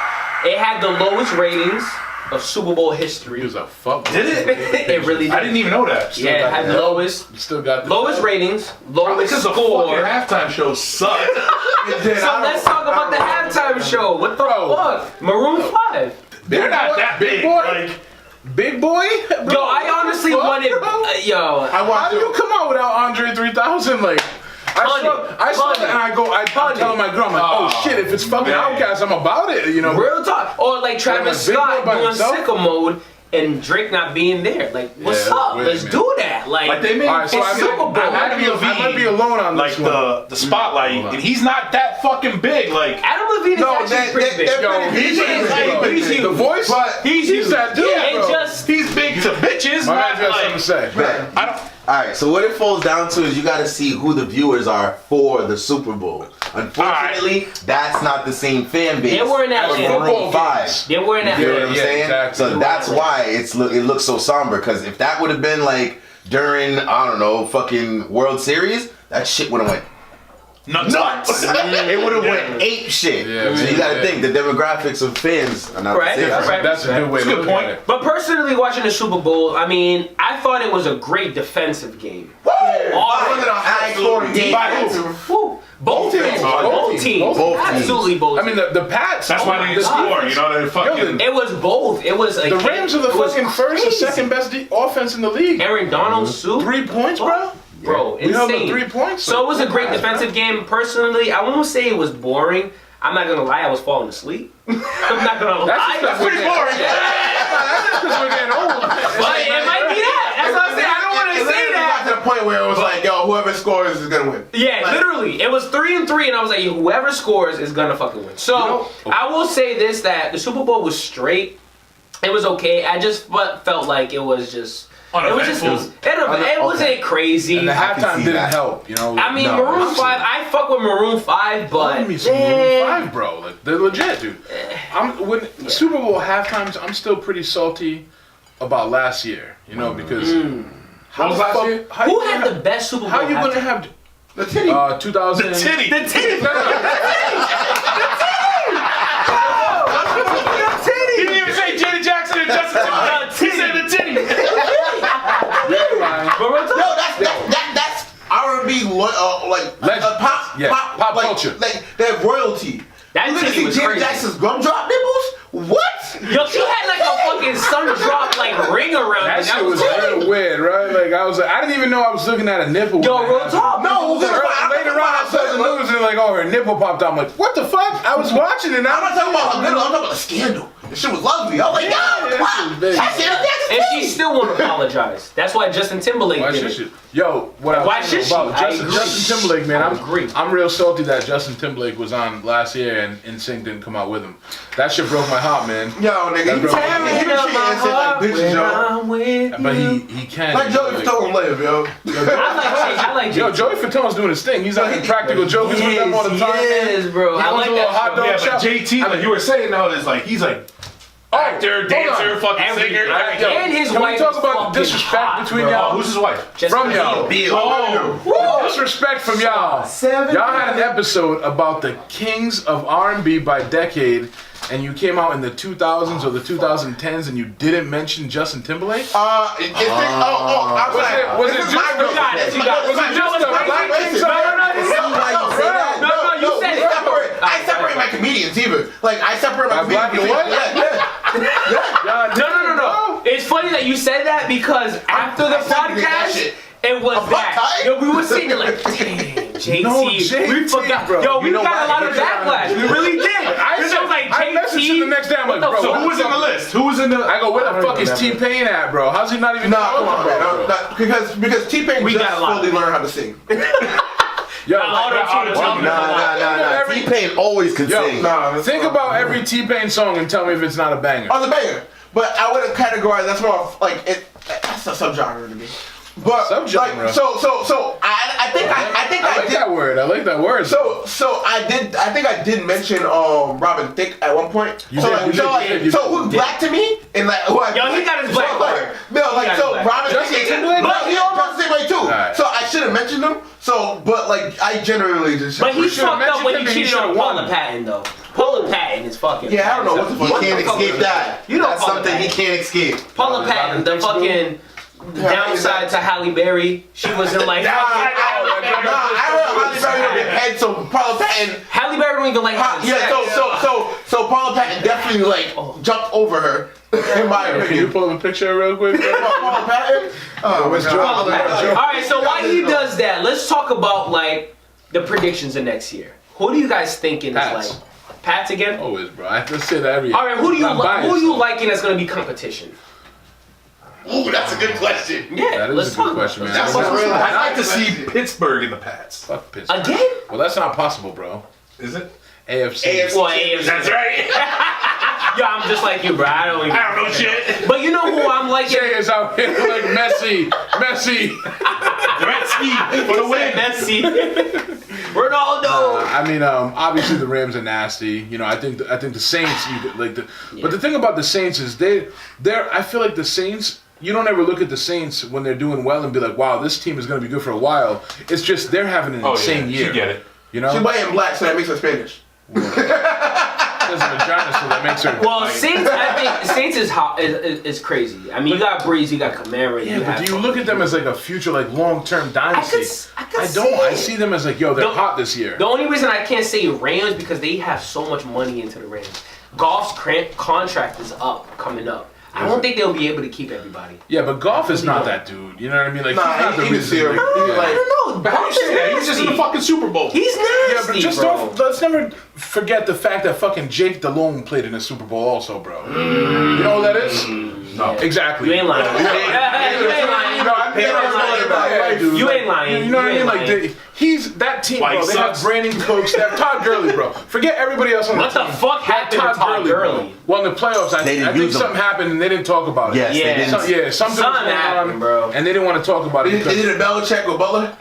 it had the lowest ratings of Super Bowl
He
history.
was a fuck.
Did it?
It really did.
I didn't even know that.
Yeah, it had the lowest
Still got the
ratings,
Probably
lowest
because the
score.
fucking halftime show sucked.
It did.
So let's talk about the halftime show. What the fuck? Maroon 5.
They're not that big.
boy.
Like,
Big boy. Bro,
Yo, I honestly
fuck,
wanted.
bro?
I
How
watched
do you come out without Andre 3000? Like, I saw that and I'm telling my girl, I'm like, oh shit, if it's fucking Outkast, I'm about it, you know.
Real talk. Or like Travis
Big Boy
Scott
by
doing
himself?
sicko mode and Drake not being there. Like, what's
Yeah,
up?
wait a
Let's
minute.
do that. Like
they made
All right, so
it's
I
Super Bowl.
might be alone on
like
this one.
the spotlight,
Hold on.
and he's not that fucking big. Like,
Adam Levine is
No,
actually pretty big.
Yo,
he's huge.
The voice,
But
he's that dude,
Yeah,
bro.
it just
he's big to bitches.
My
Not
man has something
like,
to say.
Man.
I don't.
Alright, so what it falls down to is you gotta see who the viewers are for the Super Bowl. Unfortunately, that's not the same fan base
They weren't at
as
football
Maroon 5.
they weren't at
You know what I'm
Yeah,
saying?
exactly.
So that's why it looks so somber. Because if that would have been like during, I don't know, fucking World Series, that shit would have went nuts. It would have went ape shit.
Yeah,
So you gotta
yeah.
think the demographics of fans are not
Right,
the same.
right.
That's a good way
That's a
to
good
look
point.
at it.
But personally, watching the Super Bowl, I mean, I thought it was a great defensive game.
it wasn't a high scoring game.
Woo. Both teams. Both teams.
Both teams.
Absolutely both
I mean, the Pats.
That's why they didn't score. You know, they fucking.
It was both. It was like
The Rams are the fucking first and second best offense in the league.
Aaron Donald, soup.
3 points, bro.
Bro,
We held them
insane.
3 points.
So it was a great defensive game. Personally, I won't say it was boring. I'm not gonna lie, I was falling asleep. I'm not gonna lie.
That's pretty boring. That's just because we're getting old.
But it might be that. That's what I'm saying. I don't want to say that.
Got to the point where it was like, yo, whoever scores is gonna win.
Yeah,
Like-
literally. It was 3-3, and I was like, whoever scores is gonna fucking win. So I will say this: that the Super Bowl was straight. It was okay. I just felt like it was just. It was just. It wasn't crazy.
And the
I can
halftime
see
didn't
that.
help, you know.
I mean,
No,
Maroon
absolutely.
5. I fuck with Maroon 5, but
Love me some Maroon 5, bro. Like, they're legit, dude. When Super Bowl halftimes, I'm still pretty salty about last year, you know, because
What was last year?
Who had the best Super Bowl?
How you gonna
halftime?
have
The titty.
2000?
The titty.
The titty?
He didn't even say Janet Jackson and Justin Timberlake. He said the titty.
Yo, that's R&B like
Legend.
pop
Yeah, pop
like,
culture.
Like that royalty.
That
You gonna
titty
see
was
Janet
crazy.
Jackson's gumdrop nipples? What?
Yo, she had like a fucking sun drop like ring around
That
it.
shit was real weird, right? Like, I didn't even know I was looking at a nipple.
Yo,
when
real
that
talk.
No,
happened. Later on, I saw the news and like, oh, her nipple popped out. I'm like, what the fuck? I was watching it and
I'm not talking about a good. I'm talking about a scandal. The shit was lovely. I was like, yo, wow.
big.
She said that's
And she still won't apologize. That's why Justin Timberlake
Why
did
should
it.
she? Yo, what
Why
I was
should
saying about
she? I
Justin,
agree.
Justin Timberlake, man.
I agree.
I'm real salty that Justin Timberlake was on last year and NSYNC didn't come out with him. That shit broke my heart, man.
Yo, nigga, you
That's
tearing me up my heart
when I'm with
But
you.
he can't.
Like Joey Fatone live, yo.
I like
Yo, Joey Fatone's doing his thing. He's on Practical Jokers with them all the time.
Yes, bro.
He
I
owns
like
a little
that
hot
show.
dog
Yeah,
shop.
but JT, like you were saying, though, is like he's like actor, dancer, fucking singer.
Yo,
And his
can
wife
we talk
is
about the
fucking
disrespect
hot,
between
bro.
y'all?
Oh, who's his wife?
From y'all.
Oh,
Disrespect from y'all. Y'all had an episode about the kings of R&B by decade, and you came out in the 2000s or the 2010s, and you didn't mention Justin Timberlake.
I'm sorry.
Was it just
my
the-
got it, you got it.
Was it just the black kings of
You said it.
I separate my comedians even. Like I separate my
Black
comedians.
and what?
No. It's funny that you said that because after the
I segregated that
podcast,
shit.
it was that.
Apartheid?
Yo, we were sitting there like, damn, JT.
No,
we
JT,
forgot.
bro.
Yo, we
You know
got a lot
why?
of backlash. We really did.
I
Because
said-
it was like,
I messaged him the next day. I'm like,
what the
bro,
so
fuck?
who was in the list? Who was in the?
I go, where the fuck is T-Pain at, bro? How's he not even?
Nah, come on, man. Because T-Pain
We
just
got a lot.
fully learned how to sing.
Yo,
Nah. T-Pain always can
Yo,
sing.
think about every T-Pain song and tell me if it's not a banger.
On the banger. But I wouldn't categorize that's more of, like that's a subgenre to me. But
Subgenre.
like so I think I
like
did
that word. I like that word.
so I think I did mention Robin Thicke at one point.
You
So
did,
like
you
so
did, you did.
so who's black to me and like who I
Yo, he got his black
so, like,
card.
no
He
like
got
so
his black
Robin
Justin
Thicke
Timberlake?
but he almost did way too.
Alright.
So I should have mentioned him. So but like I generally just
But he
should've
fucked up when he
mentioned him and he
cheated on
should've won.
Paula Patton, though. Paula Patton is fucking.
Yeah, I don't know what the
He
fuck.
can't escape that.
You know
That's
Paula
something he
Patton.
can't escape.
Paula Patton, the fucking downside to Halle Berry. She wasn't like.
I heard Halle Berry on the head, so Paula Patton.
Halle Berry don't even like having
Yeah,
sex.
so Paula Patton definitely like jumped over her. In my
Can you
opinion.
pull up a picture real quick?
Paula Patton? Oh,
What's
my God.
Joe?
All right, so while he does that, let's talk about like the predictions of next year. Who do you guys thinking is
Pats.
like Pats again?
Always, bro. I have to say that every year.
All right, who do you
I'm biased,
who are you
though.
liking that's gonna be competition?
Ooh, that's a good question.
Yeah,
That is
let's
a
talk
good question,
about
man.
it.
That's a real-
I'd like to see Pittsburgh in the Pats.
Fuck Pittsburgh.
Again?
Well, that's not possible, bro.
Is it?
AFC.
Well, AFC.
That's right.
Yo, I'm just like you, bro. I don't even.
I don't know shit.
But you know who I'm liking?
Jay is out here like Messi.
Gretzky for the win.
Messi. Ronaldo.
I mean, obviously the Rams are nasty. You know, I think the Saints. But the thing about the Saints is they're. I feel like the Saints. You don't ever look at the Saints when they're doing well and be like, wow, this team is going to be good for a while. It's just they're having an insane year.
You get it.
You know?
She's white and black, so that makes her Spanish.
She has a vagina, so that makes her.
Well, Saints, I think Saints is hot, is crazy. I mean, you got Breeze, you got Kamara.
Yeah,
you
but
have
do you look at them as like a future, like long-term dynasty?
I could
I
see
don't. I
it.
see them as like, yo, they're
The-
hot this year.
The only reason I can't say Rams because they have so much money into the Rams. Goff's contract is up, coming up. I don't think they'll be able to keep everybody.
Yeah, but Goff is not that dude. You know what I mean? Like,
Nah,
he's not the
he was
reason.
serious.
Like,
He was
yeah.
like-
I don't know.
But how you
Goff
say that? He's
is
just in the
nasty.
fucking Super Bowl.
He's nasty,
Yeah, but just
bro.
let's never forget the fact that fucking Jake Delhomme played in the Super Bowl also, bro. You know who that is?
No.
Exactly.
You ain't lying. You ain't lying.
No, I'm
You ain't lying, bro. You ain't lying.
You know what I
You
mean?
ain't
Like,
lying.
he's that team,
Why,
bro.
he
They have
sucks?
Brandon Cooks. They have Todd Gurley, bro. Forget everybody else on
What
the
the
team.
fuck happened to Todd
bro.
Gurley?
Well, in the playoffs, I
They didn't
think
use him.
something happened and they didn't talk about it.
Yes,
Yeah.
they didn't.
Something was
Something
going
happened,
on,
bro.
and they didn't want to talk about it.
Is
because-
it a Belichick or Butler?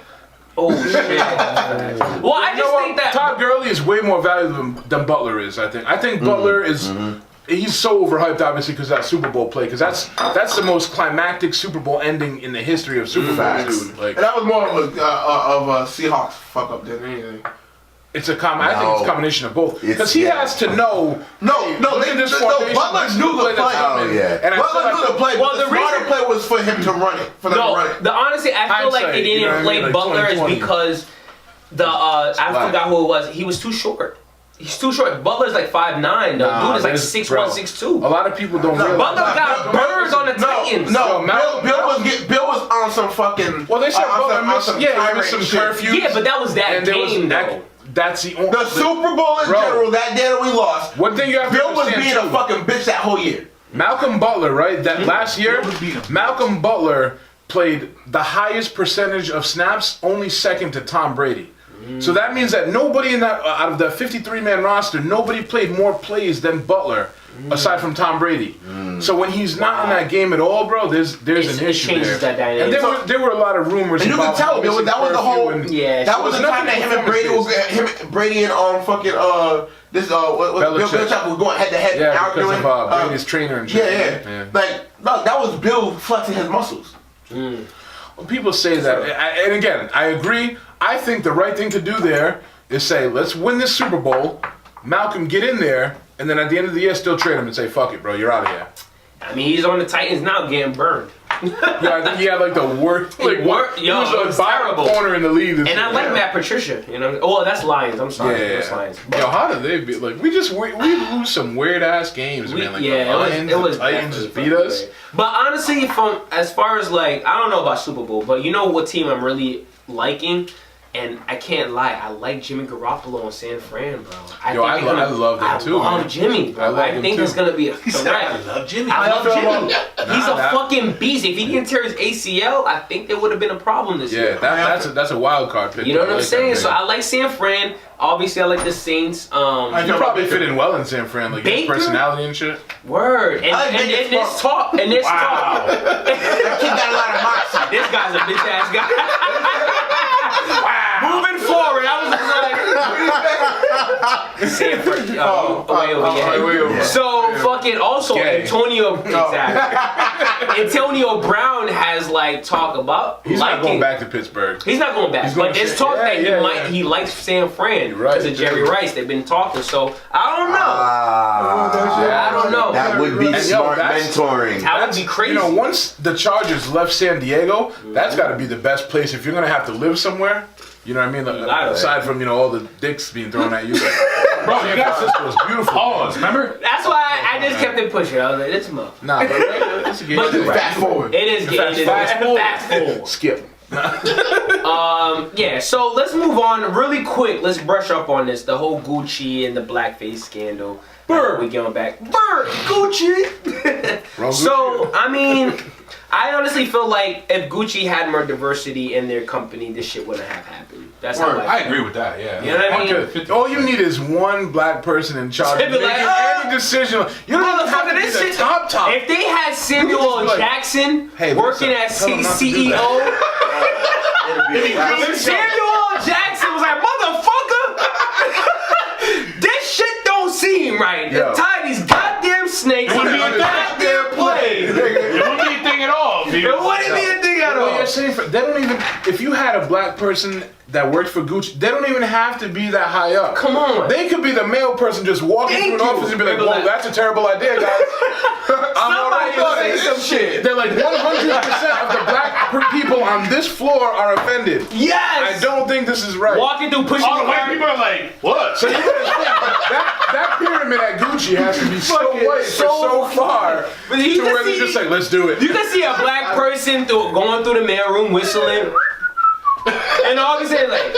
Oh shit. Well, I
You know
just
what?
think that
Todd Gurley is way more valuable than Butler is. I think Butler is. He's so overhyped, obviously, because of that Super Bowl play. Because that's the most climactic Super Bowl ending in the history of Super Bowls,
Facts.
dude. Like,
And that was more of a Seahawks fuck up than anything.
it's a I think it's a combination of both. Because he has to know.
No,
hey,
no,
look
they
at this
no,
formation,
Butler
this
knew the
play that's
play.
happening.
Oh, yeah.
And I feel
Butler
like
knew the play,
Well,
but
the
the smarter
reason-
play was for him to run it, for them to run
no,
it.
the honestly, I feel like they
Hindsight, you know
didn't
what I
play
mean? Like
Butler is
2020.
because I
Why?
forgot who it was. He was too short. He's too short. Butler's like 5'9". though.
Nah,
Dude is like
there's-
6'1",
bro,
6'2".
A lot of people don't realize.
Butler got birds on the Titans.
No,
Yo,
Bill was on some fucking.
Well, they said Butler
on
missed.
some
Yeah, he
tyrant
missed some
shit.
curfews.
Yeah, but that was that
And there was
game
that-
though.
that's the only...
The Super Bowl in general, that day that we lost,
one thing you have to
Bill was
understand,
being a fucking bitch that whole year.
Malcolm Butler, right? That last year, Malcolm Butler played the highest percentage of snaps, only second to Tom Brady. So that means that nobody in that out of the 53-man roster, nobody played more plays than Butler, aside from Tom Brady. So when he's not in that game at all, bro, there's an issue there.
That dynamic.
And there were a lot of rumors.
And you can tell that was the whole. That was the time that him and Brady and fucking Bill Belichick was going head to head
arguing. Because of Brady's trainer and shit.
Yeah. Like no, that was Bill flexing his muscles.
Well, people say that, and again, I agree. I think the right thing to do there is say, let's win this Super Bowl. Malcolm, get in there, and then at the end of the year, still trade him and say, fuck it, bro, you're out of here.
I mean, he's on the Titans now getting burned.
Yeah, I think he had like the worst. He was
the bottom
corner in the league.
And I like Matt Patricia. You know, oh, that's Lions. I'm sorry, that's Lions.
Yo, how did they be like? We lose some weird ass games, man. Like the Lions, the Titans just beat us.
But honestly, as far as like, I don't know about Super Bowl, but you know what team I'm really liking. And I can't lie, I like Jimmy Garoppolo on San Fran, bro. I love him too. I love Jimmy, bro. I think it's gonna be a threat.
I love Jimmy.
I love Jimmy. He's a fucking beast. If he didn't tear his ACL, I think there would have been a problem this year.
Yeah, that's a wild card pick.
You know what I'm saying? So I like San Fran. Obviously, I like the Saints.
You probably fit in well in San Fran, like his personality and shit.
Word. And this talk. And this talk.
That kid got a lot of moxie.
This guy's a bitch ass guy. Moving forward, I was just like, Sanford, way over your head. So fucking also Antonio Brown has like talk about
he's not going back to Pittsburgh.
He's not going back, but there's talk that he likes San Fran because of Jerry Rice. They've been talking, so I don't know. I don't know.
That would be smart mentoring.
That would be crazy.
You know, once the Chargers left San Diego, that's got to be the best place if you're gonna have to live somewhere. You know what I mean? Aside from, all the dicks being thrown at you. Like, bro, San Francisco was beautiful.
Pause, remember?
That's why I just kept it pushing. I was like, this is much.
Nah, but it's a game.
Fast forward.
It is fast forward.
Skip.
Yeah, so let's move on really quick. Let's brush up on this. The whole Gucci and the blackface scandal. We going back. Gucci. So, I mean, I honestly feel like if Gucci had more diversity in their company, this shit wouldn't have happened. That's how
I agree with that, yeah.
You know what I mean?
All you need is one black person in charge of making any decision. You don't even have to be the top.
If they had Samuel Jackson working as CEO, if Samuel Jackson was like, motherfucker, this shit don't seem right. Tie these goddamn snakes in these goddamn plays.
It wouldn't be a thing at all.
It wouldn't be a thing at all.
You're saying they don't even. If you had a black person that worked for Gucci, they don't even have to be that high up.
Come on.
They could be the male person just walking through an office and be like, whoa, that's a terrible idea, guys.
Somebody say some shit.
They're like 100% of the black people on this floor are offended.
Yes.
I don't think this is right.
Walking through pushing
all the white people are like, what?
So you gotta think, that pyramid at Gucci has to be so white so far to where they're just like, let's do it.
You can see a black person going through the mailroom whistling. And all he said like,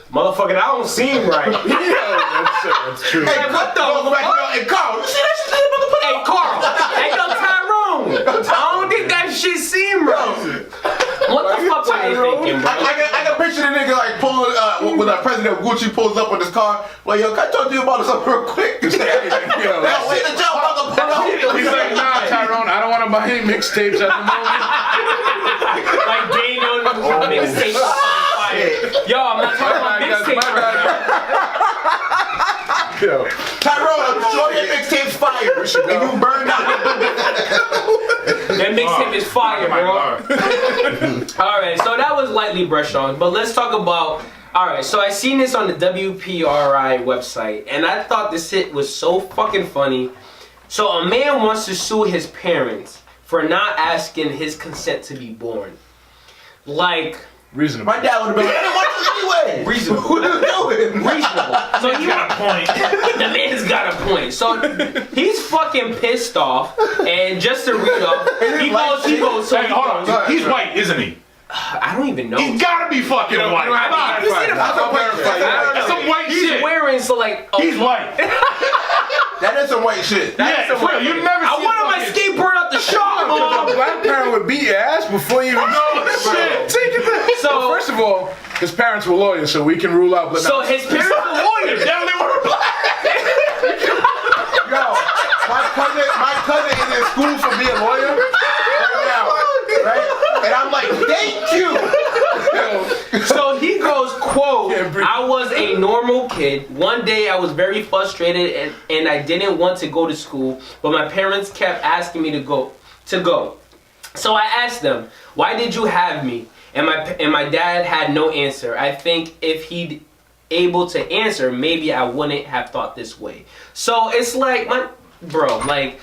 motherfucker, I don't seem right.
That's true.
Hey, what the fuck?
Hey, Carl, you see that shit?
Hey, Carl. Hey, yo, Tyrone. I don't think that shit seem right. What the fuck are you thinking, bro?
I can picture the nigga like pulling when the president of Gucci pulls up in his car. Like, yo, can I talk to you about something real quick? He's like,
nah, Tyrone, I don't want to buy any mixtapes at the moment.
Like Daniel mixtape fire. Yo, I'm not talking about mixtapes right now.
Yo.
Tyrone, I'm sure your mixtape's fire. And you burned out.
That mixtape is fire, bro. Alright, so that was lightly brushed on, but let's talk about. Alright, so I seen this on the WPRI website, and I thought this shit was so fucking funny. So a man wants to sue his parents for not asking his consent to be born. Like,
reasonable.
My dad would have been like, I didn't want this anyway.
Reasonable.
What are you doing?
Reasonable. So he got a point. The man's got a point. So he's fucking pissed off, and just to read up, he goes.
Hey, hold on. He's white, isn't he?
I don't even know.
He's gotta be fucking white.
you don't have to
You see the fucking white shit?
That's some white
He's
shit.
wearing so like.
He's white.
That is some white shit.
Yeah,
some
for
white
real, you
shit.
never
I
seen
wanted my
fucking-
skateboard out the shop, mom.
A black parent would beat your ass before you even know shit. Take it back.
So-
Well, first of all, his parents were lawyers, so we can rule out. But
So his parents were lawyers.
Definitely were black.
Yo, my cousin is in school for being a lawyer right now, right? And I'm like, thank you.
So he goes, quote,
Yeah, breathe.
I was a normal kid. One day I was very frustrated and I didn't want to go to school, but my parents kept asking me to go. So I asked them, why did you have me? And my dad had no answer. I think if he'd able to answer, maybe I wouldn't have thought this way. So it's like, bro, like,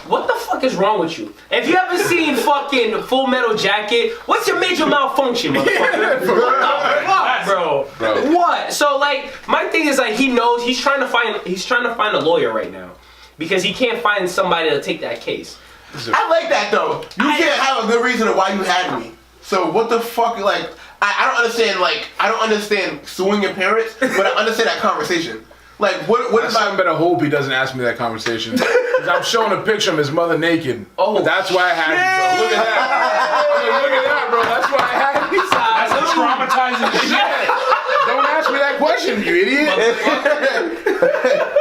what the fuck is wrong with you? If you haven't seen fucking Full Metal Jacket, what's your major malfunction, motherfucker? What the fuck, bro? What? So like, my thing is like, he knows he's trying to find a lawyer right now because he can't find somebody to take that case.
I like that though. You can't have a good reason of why you had me. So what the fuck, like, I don't understand, like, I don't understand suing your parents, but I understand that conversation. Like, what
I
if I...
better hope he doesn't ask me that conversation. Because I'm showing a picture of his mother naked.
Oh,
that's why I had him, bro. Look at that. I'm like, look at that, bro. That's why I had him.
That's a traumatizing shit.
Don't ask me that question, you idiot.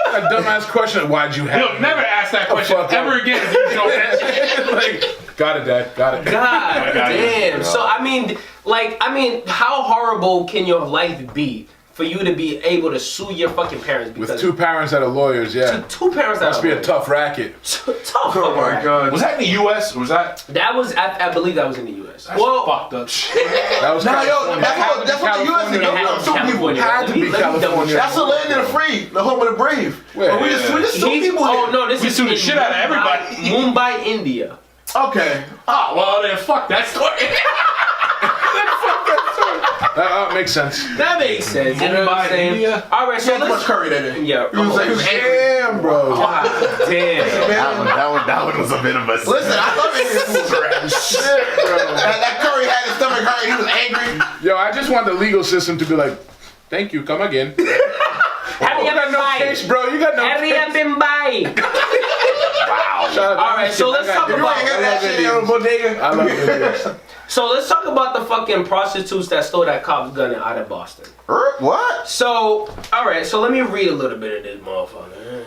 A dumbass question. Why'd you have
He'll
me?
never ask that question
fuck
ever
up.
again if you don't answer.
Like, got it, Dad. Got it.
God
got it.
damn. So I mean, how horrible can your life be for you to be able to sue your fucking parents? Because
With two parents that are lawyers, yeah.
two parents that
Must be a tough racket.
tough.
Oh my god.
Was that in the U.S. or was that?
That was, I believe that was in the U.S.
That's
Well,
fucked up shit.
That was
Nah, yo,
California.
that's what the U.S. is doing. Sue people.
Had to be California.
That's the land of the free, the home of the brave.
Where?
But we just sue people
Oh
here.
no, this
We
is
sue the
in
shit out of everybody.
Mumbai, India.
Okay.
Oh, well then fuck that story.
That makes sense.
That makes sense. You know what I'm
Mumbai,
saying?
India.
All right,
He
so
had too much
let's.
curry that day.
Yeah.
He was like,
Damn, bro.
God damn.
That one was a bit of a.
Listen, I love Indian food.
Shit, bro.
That curry had his stomach hurt. He was angry.
Yo, I just want the legal system to be like, thank you, come again.
Have you
You got
ever
no
been
case, bro. You got no
Have you
case.
ever been by?
Shout out to
All right, so let's talk
You
about.
ain't hear that shit on a bodega.
I love Indians.
So let's talk about the fucking prostitutes that stole that cop's gun out of Boston.
What?
So, all right, so let me read a little bit of this motherfucker.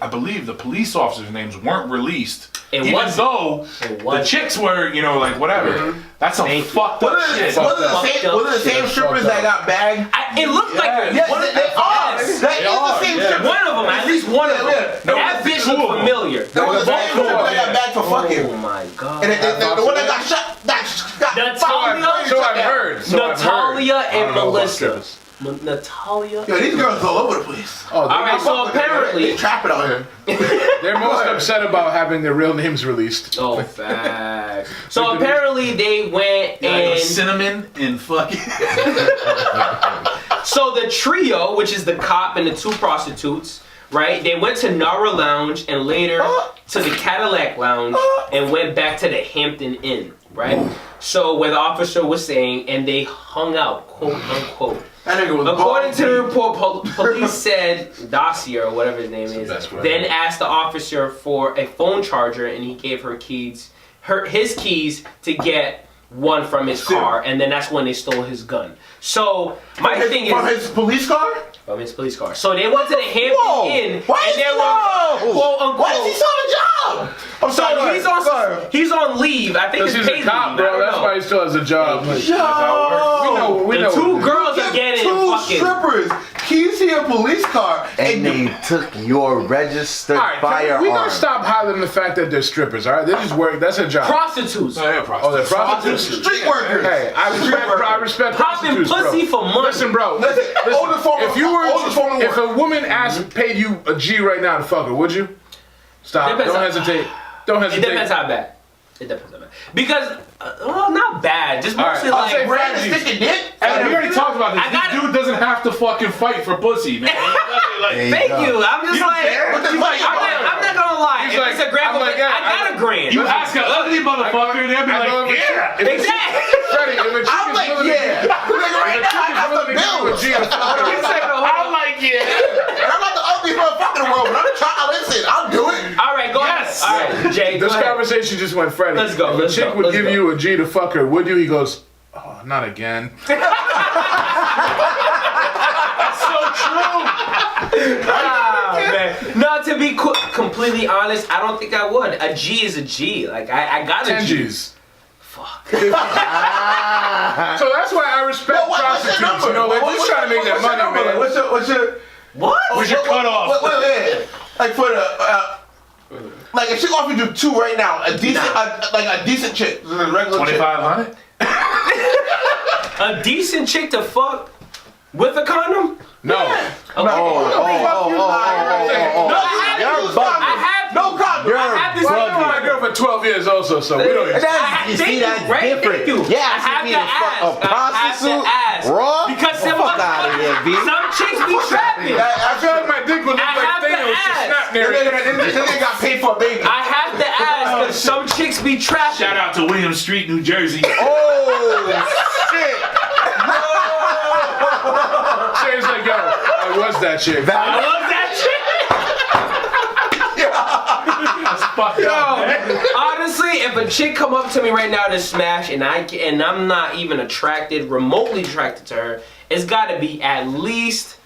I believe the police officers' names weren't released,
It
even
wasn't.
though
It
the
wasn't.
chicks were, you know, like whatever. That's some
Thank you.
fucked up shit.
Was it the same strippers that got bagged?
It looked like
Yes,
one of
they are. That is the same strippers.
One of them, at least one of them. That bitch
two of
looked
them.
familiar.
That was the same strippers that got bagged for fucking.
Oh my god.
And the one that got shot, got
Natalia?
So I've heard.
Natalia
I
and
don't know about
Melissa.
strippers.
Natalia.
Yo, these girls all over the place.
Oh,
All right, so
They
apparently.
trapping out here.
they're most upset about having their real names released.
Oh, facts. So apparently they went
Like
and.
cinnamon and fucking.
So the trio, which is the cop and the two prostitutes, right? They went to Nara Lounge and later to the Cadillac Lounge and went back to the Hampton Inn, right? So where the officer was saying, and they hung out, quote unquote.
That nigga was
According to the
bald.
report, police said Dossier, or whatever his name is,
best friend.
then asked the officer for a phone charger, and he gave her his keys to get one from his car, and then that's when they stole his gun. So my thing is
From his police car?
from his police car. So they went to the Hampton
Whoa!
Inn,
Why
and
is
they
he
were quote unquote.
Why does he still have a job? I'm
So
sorry.
he's on leave. I think
Because
it's
he's
paid
a cop,
leave. I
bro.
don't
That's
know.
why he still has a job. Like,
Yo!
we
The
know.
two girls are getting
Two
fucking.
strippers, keys to your police car,
And they took your registered
All right,
firearm.
we gotta stop highlighting the fact that they're strippers. All right, they just work. That's a job.
Prostitutes.
Oh, they're prostitutes.
street workers.
Hey, I respect
Popping
prostitutes,
pussy
bro.
for money.
Listen, bro.
Listen, older form of-
if you
older form of
were, if
work.
a woman paid you a G right now to fuck her, would you? Stop.
Depends
Don't
on-
hesitate. Don't
It
hesitate.
depends how bad. It depends how bad. Because, well, not bad. Just mostly
I'll
like.
say
Brandon
Frankie.
stick your dick?
And we already talked about this.
I got
This dude doesn't have to fucking fight for pussy, man.
Thank you. I'm just like,
He's like,
I'm not gonna lie.
He's
If
like,
it's a grand,
I'm like, yeah,
I got a grand.
You ask an ugly motherfucker, they'll be like, yeah.
Exactly.
Freddie, if a chick
I'm
is
like,
willing to
yeah. Like, right now, I got the bills.
I'm like, yeah.
And I'm not the ugliest motherfucker in the world, but I'm trying to listen. I'll do it.
All right, go ahead. All right, Jay, go
This
ahead.
conversation just went Freddie.
Let's go,
If
let's
a chick
go,
would
let's
give
go.
you a G to fuck her, would you? He goes, oh, not again.
Man. No, to be completely honest, I don't think I would. A G is a G. Like, I got a
10
G.
G's.
Fuck.
So that's why I respect
What's your
prostitutes.
number?
You know, they're just trying to make that money,
number?
man.
What's your
What?
Where's your cutoff?
Wait. Like for the like if she offered you 2 right now, a decent like a decent chick, a regular chick.
2,500?
A decent chick to fuck with a condom?
No.
Okay.
No,
I have
no condom.
I have this
Well, I've been my girl for 12 years also, so we don't even...
You see, that's different. Yeah,
I have
she
to
being a
ask.
prostitute,
Raw? Because some
fuck out of here, B.
Some chicks be trapping.
I feel like my dick would look
I have
like
to
Thanos to
ask.
snap near it.
This nigga got paid for a baby.
I have to ask because some chicks be trapping.
Shout out to William Street, New Jersey.
Oh, shit.
Shay's like, yo, I was that chick.
I love that shit.
That's fucked up, man.
Honestly, if a chick come up to me right now to smash and I'm not even attracted, remotely attracted to her, it's got to be at least.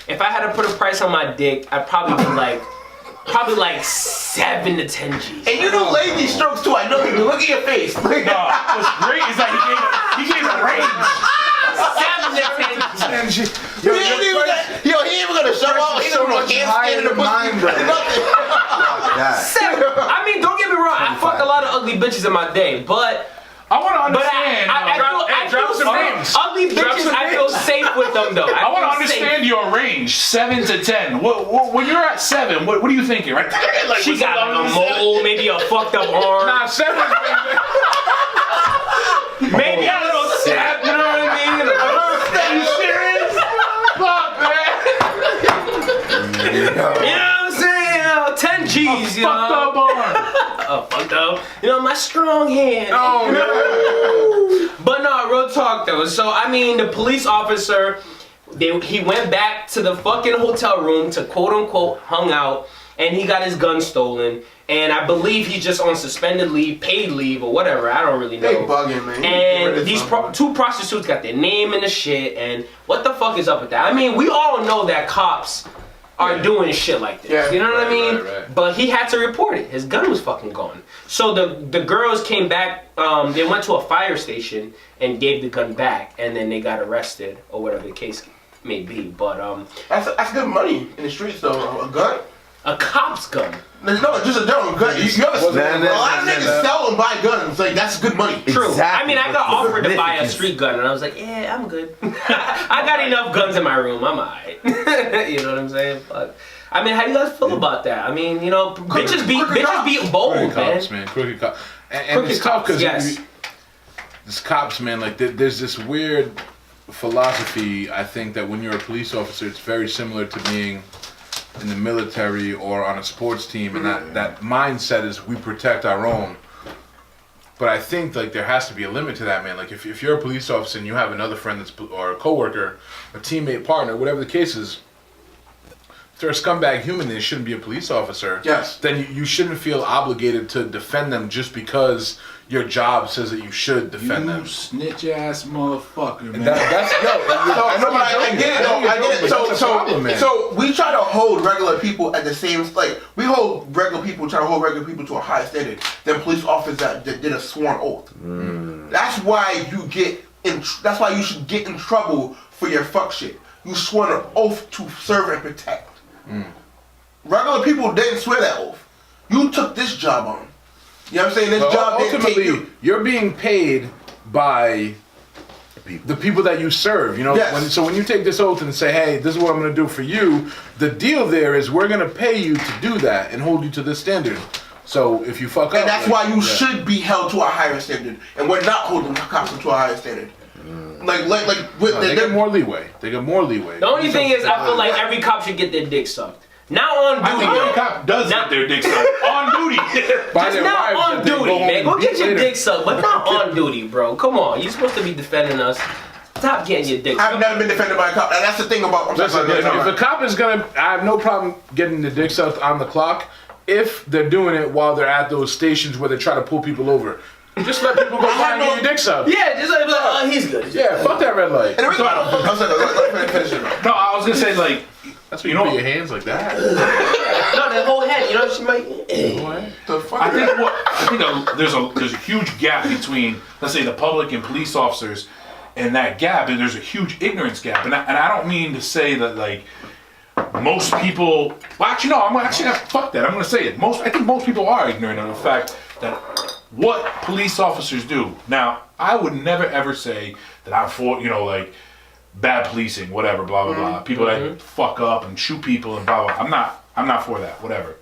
If I had to put a price on my dick, I'd probably be like 7 to 10 G's.
And you do lazy strokes too. I know you do. Look at your face.
What's great is that he gave a range.
7 to 10 G's.
He ain't even gonna show off. He don't want handstand in the pussy.
I mean, don't get me wrong. I fucked a lot of ugly bitches in my day, but
I want to
But
understand.
I feel
some names.
ugly bitches, I feel safe with them though.
I want to
feel
understand
safe.
your range, 7 to 10. When you're at 7, what are you thinking, right there? Like,
She
what's
got
up,
like a mole, maybe a fucked up arm,
Nah, 7
maybe a little snap. You know what I mean?
Are you serious? Fuck, man.
You know what I'm saying? 10 G's, you know.
Fucked up arm.
Fucked up. You know, my strong hand.
Oh,
But no, real talk though. So I mean, the police officer, he went back to the fucking hotel room to quote unquote hung out, and he got his gun stolen. And I believe he's just on suspended leave, paid leave, or whatever. I don't really know.
They bugging, man.
And these 2 prostitutes got their name in the shit. And what the fuck is up with that? I mean, we all know that cops are doing shit like this.
Yeah.
You know what I mean?
Right.
But he had to report it. His gun was fucking gone. So the girls came back. They went to a fire station and gave the gun back, and then they got arrested or whatever the case may be. But
That's good money in the streets though. A gun.
a cop's gun.
No, just a general gun. You ever, a lot of niggas sell and buy guns. Like that's good money.
True.
Exactly.
I mean, I got offered to buy a street gun, and I was like, yeah, I'm good. I got enough guns in my room. I'm alright. You know what I'm saying? But I mean, how do you guys feel about that? I mean, you know, bitches be bold,
crooked
man.
cops, man. Crooked cops. And
Crooked
it's tough
cops,
because
yes.
these cops, man, like there's this weird philosophy. I think that when you're a police officer, it's very similar to being in the military or on a sports team, and that mindset is we protect our own. But I think like there has to be a limit to that, man. Like if you're a police officer and you have another friend that's or a coworker, a teammate, partner, whatever the case is, if they're a scumbag human, they shouldn't be a police officer.
Yes.
Then you shouldn't feel obligated to defend them just because your job says that you should defend them.
You snitch ass motherfucker, man.
That's
I get it. I get it. So we try to hold regular people at the same we hold regular people, try to hold regular people to a higher standard than police officers that did a sworn oath. That's why you get in. That's why you should get in trouble for your fuck shit. You swore an oath to serve and protect. Regular people didn't swear that oath. You took this job on. You know what I'm saying? This job didn't take you.
You're being paid by the people that you serve. You know,
Yes.
so when you take this oath and say, "Hey, this is what I'm going to do for you," the deal there is we're going to pay you to do that and hold you to this standard. So if you fuck up,
And that's why you should be held to a higher standard. And we're not holding cops to a higher standard.
They get more leeway.
The only thing is, I feel like every cop should get their dick sucked. Not on
I
duty.
think every cop does get their dick sucked on duty.
Just not on duty, man. Go get your dick sucked, but not on duty, bro. Come on, you're supposed to be defending us. Stop getting your dick sucked.
I've never been defended by a cop, and that's the thing about.
Listen, if the cop is gonna, I have no problem getting the dick sucked on the clock if they're doing it while they're at those stations where they try to pull people over. Just let people go by and get your dick sucked.
Yeah, just like, oh, he's good.
Yeah, fuck that red light.
And the reason why I don't finish it.
No, I was gonna say like.
That's when you put your hands like that.
No, the whole head. You know, she might.
I think there's a huge gap between, let's say, the public and police officers, and that gap, and there's a huge ignorance gap, and I don't mean to say that like most people. Well, actually, no. Fuck that. I'm gonna say it. I think most people are ignorant of the fact that what police officers do. Now, I would never ever say that I'm for like. Bad policing, whatever, blah blah blah. People that fuck up and shoot people and blah blah. I'm not for that, whatever.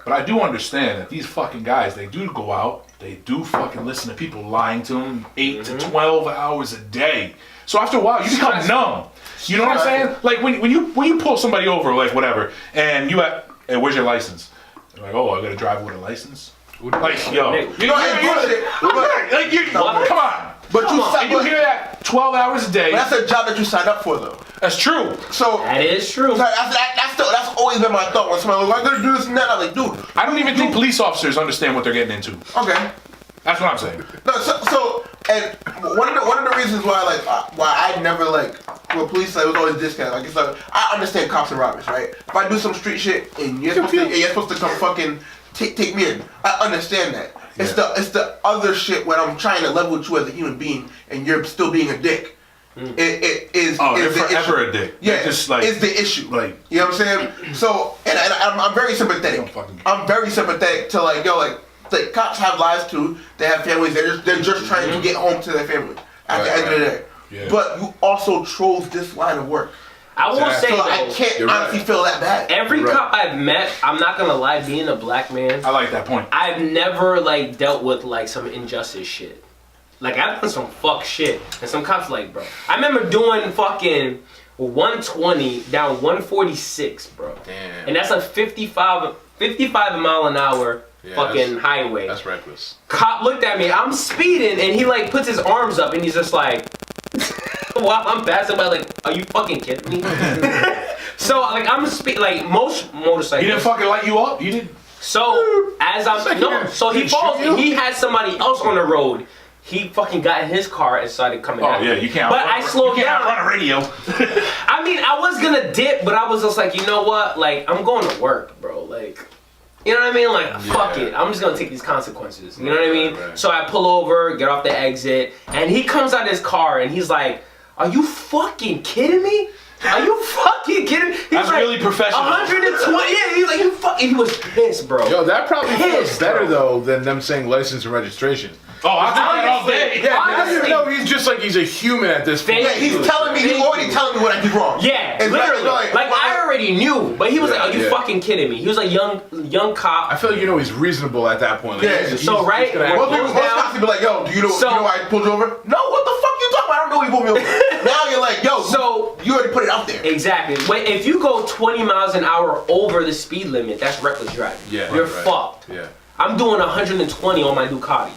But I do understand that these fucking guys, they do go out, they do fucking listen to people lying to them 8 to 12 hours a day. So after a while, you become numb. You know what I'm saying? Like when you pull somebody over, like whatever, and hey, where's your license? They're like, oh, I gotta drive with a license. Like, yo, come on.
But
you hear that 12 hours a day.
But that's a job that you signed up for, though.
That's true.
So
that is true.
That's always been my thought when somebody was like, I'm gonna do this and that. I'm like, dude.
I don't even think police officers understand what they're getting into.
Okay.
That's what I'm saying.
No, and one of the reasons why I never with police was always discounted. I understand cops and robbers, right? If I do some street shit and you're supposed to come fucking take me in, I understand that. It's the other shit when I'm trying to level with you as a human being and you're still being a dick. It is.
You're
the
forever
issue.
A dick.
Yeah,
just
is the issue. Like, you know what I'm saying? So, and I'm very sympathetic. I'm very sympathetic to cops have lives too. They have families. They're just trying to get home to their family at the end of the day. Yeah. But you also chose this line of work.
I will say
so
though,
I can't honestly feel that bad.
Every cop I've met, I'm not gonna lie, being a black man,
I like that point.
I've never dealt with some injustice shit. I've done some fuck shit, and some cops bro. I remember doing fucking 120 down 146, bro.
Damn.
And that's a 55 mile an hour fucking highway.
That's reckless.
Cop looked at me. I'm speeding, and he puts his arms up, and he's just like. While I'm passing by, are you fucking kidding me? So, I'm most motorcycles.
He didn't fucking light you up? You didn't?
So, as I'm, so he falls, he had somebody else on the road. He fucking got in his car and started coming out.
Oh, yeah, you can't.
But I slowed down.
You can't run a radio.
I mean, I was gonna dip, but I was just you know what? I'm going to work, bro. You know what I mean? Fuck it. I'm just gonna take these consequences. You know what I mean? Right. So I pull over, get off the exit, and he comes out of his car and he's like, are you fucking kidding me? Are you fucking kidding me?
That's really professional.
120. Yeah, he's like, you fucking. He was pissed, bro.
Yo, that probably feels better though than them saying license and registration.
Oh, I'll do that all day.
Yeah, honestly, no, he's just he's a human at this point.
Yeah, he's already telling me what I did wrong.
Yeah, and literally. I already knew, but he was are you fucking kidding me? He was a young cop.
I feel he's reasonable at that point.
Most
cops be like, yo, do you know why I pulled you over? No, what the fuck you talking about? I don't know why you pulled me over. Now you're like, yo, so you already put it out there.
Exactly. If you go 20 miles an hour over the speed limit, that's reckless driving.
Yeah,
you're fucked.
Yeah.
I'm doing 120 on my Ducati.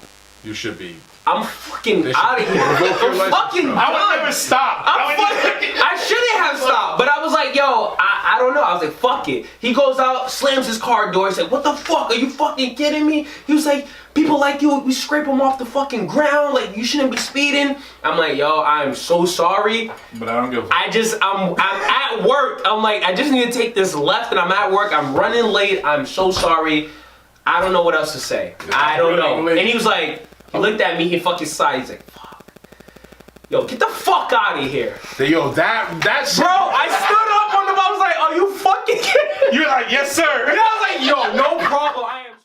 You should be.
I'm fucking out of here. I'm fucking done.
I would never stop.
I shouldn't have stopped, but I was like, yo, I don't know. I was like, fuck it. He goes out, slams his car door. He's like, what the fuck? Are you fucking kidding me? He was like, people like you, we scrape them off the fucking ground. You shouldn't be speeding. I'm like, yo, I'm so sorry.
But I don't give a fuck.
I'm at work. I'm like, I just need to take this left, and I'm at work. I'm running late. I'm so sorry. I don't know what else to say. I don't know. And he was like, he looked at me, he fucking sighed. He's like, fuck. Yo, get the fuck out of here.
Yo, that's...
Bro, I stood up on the... I was like, are you fucking kidding me?
You're like, yes, sir.
And I was like, yo, no problem. I am...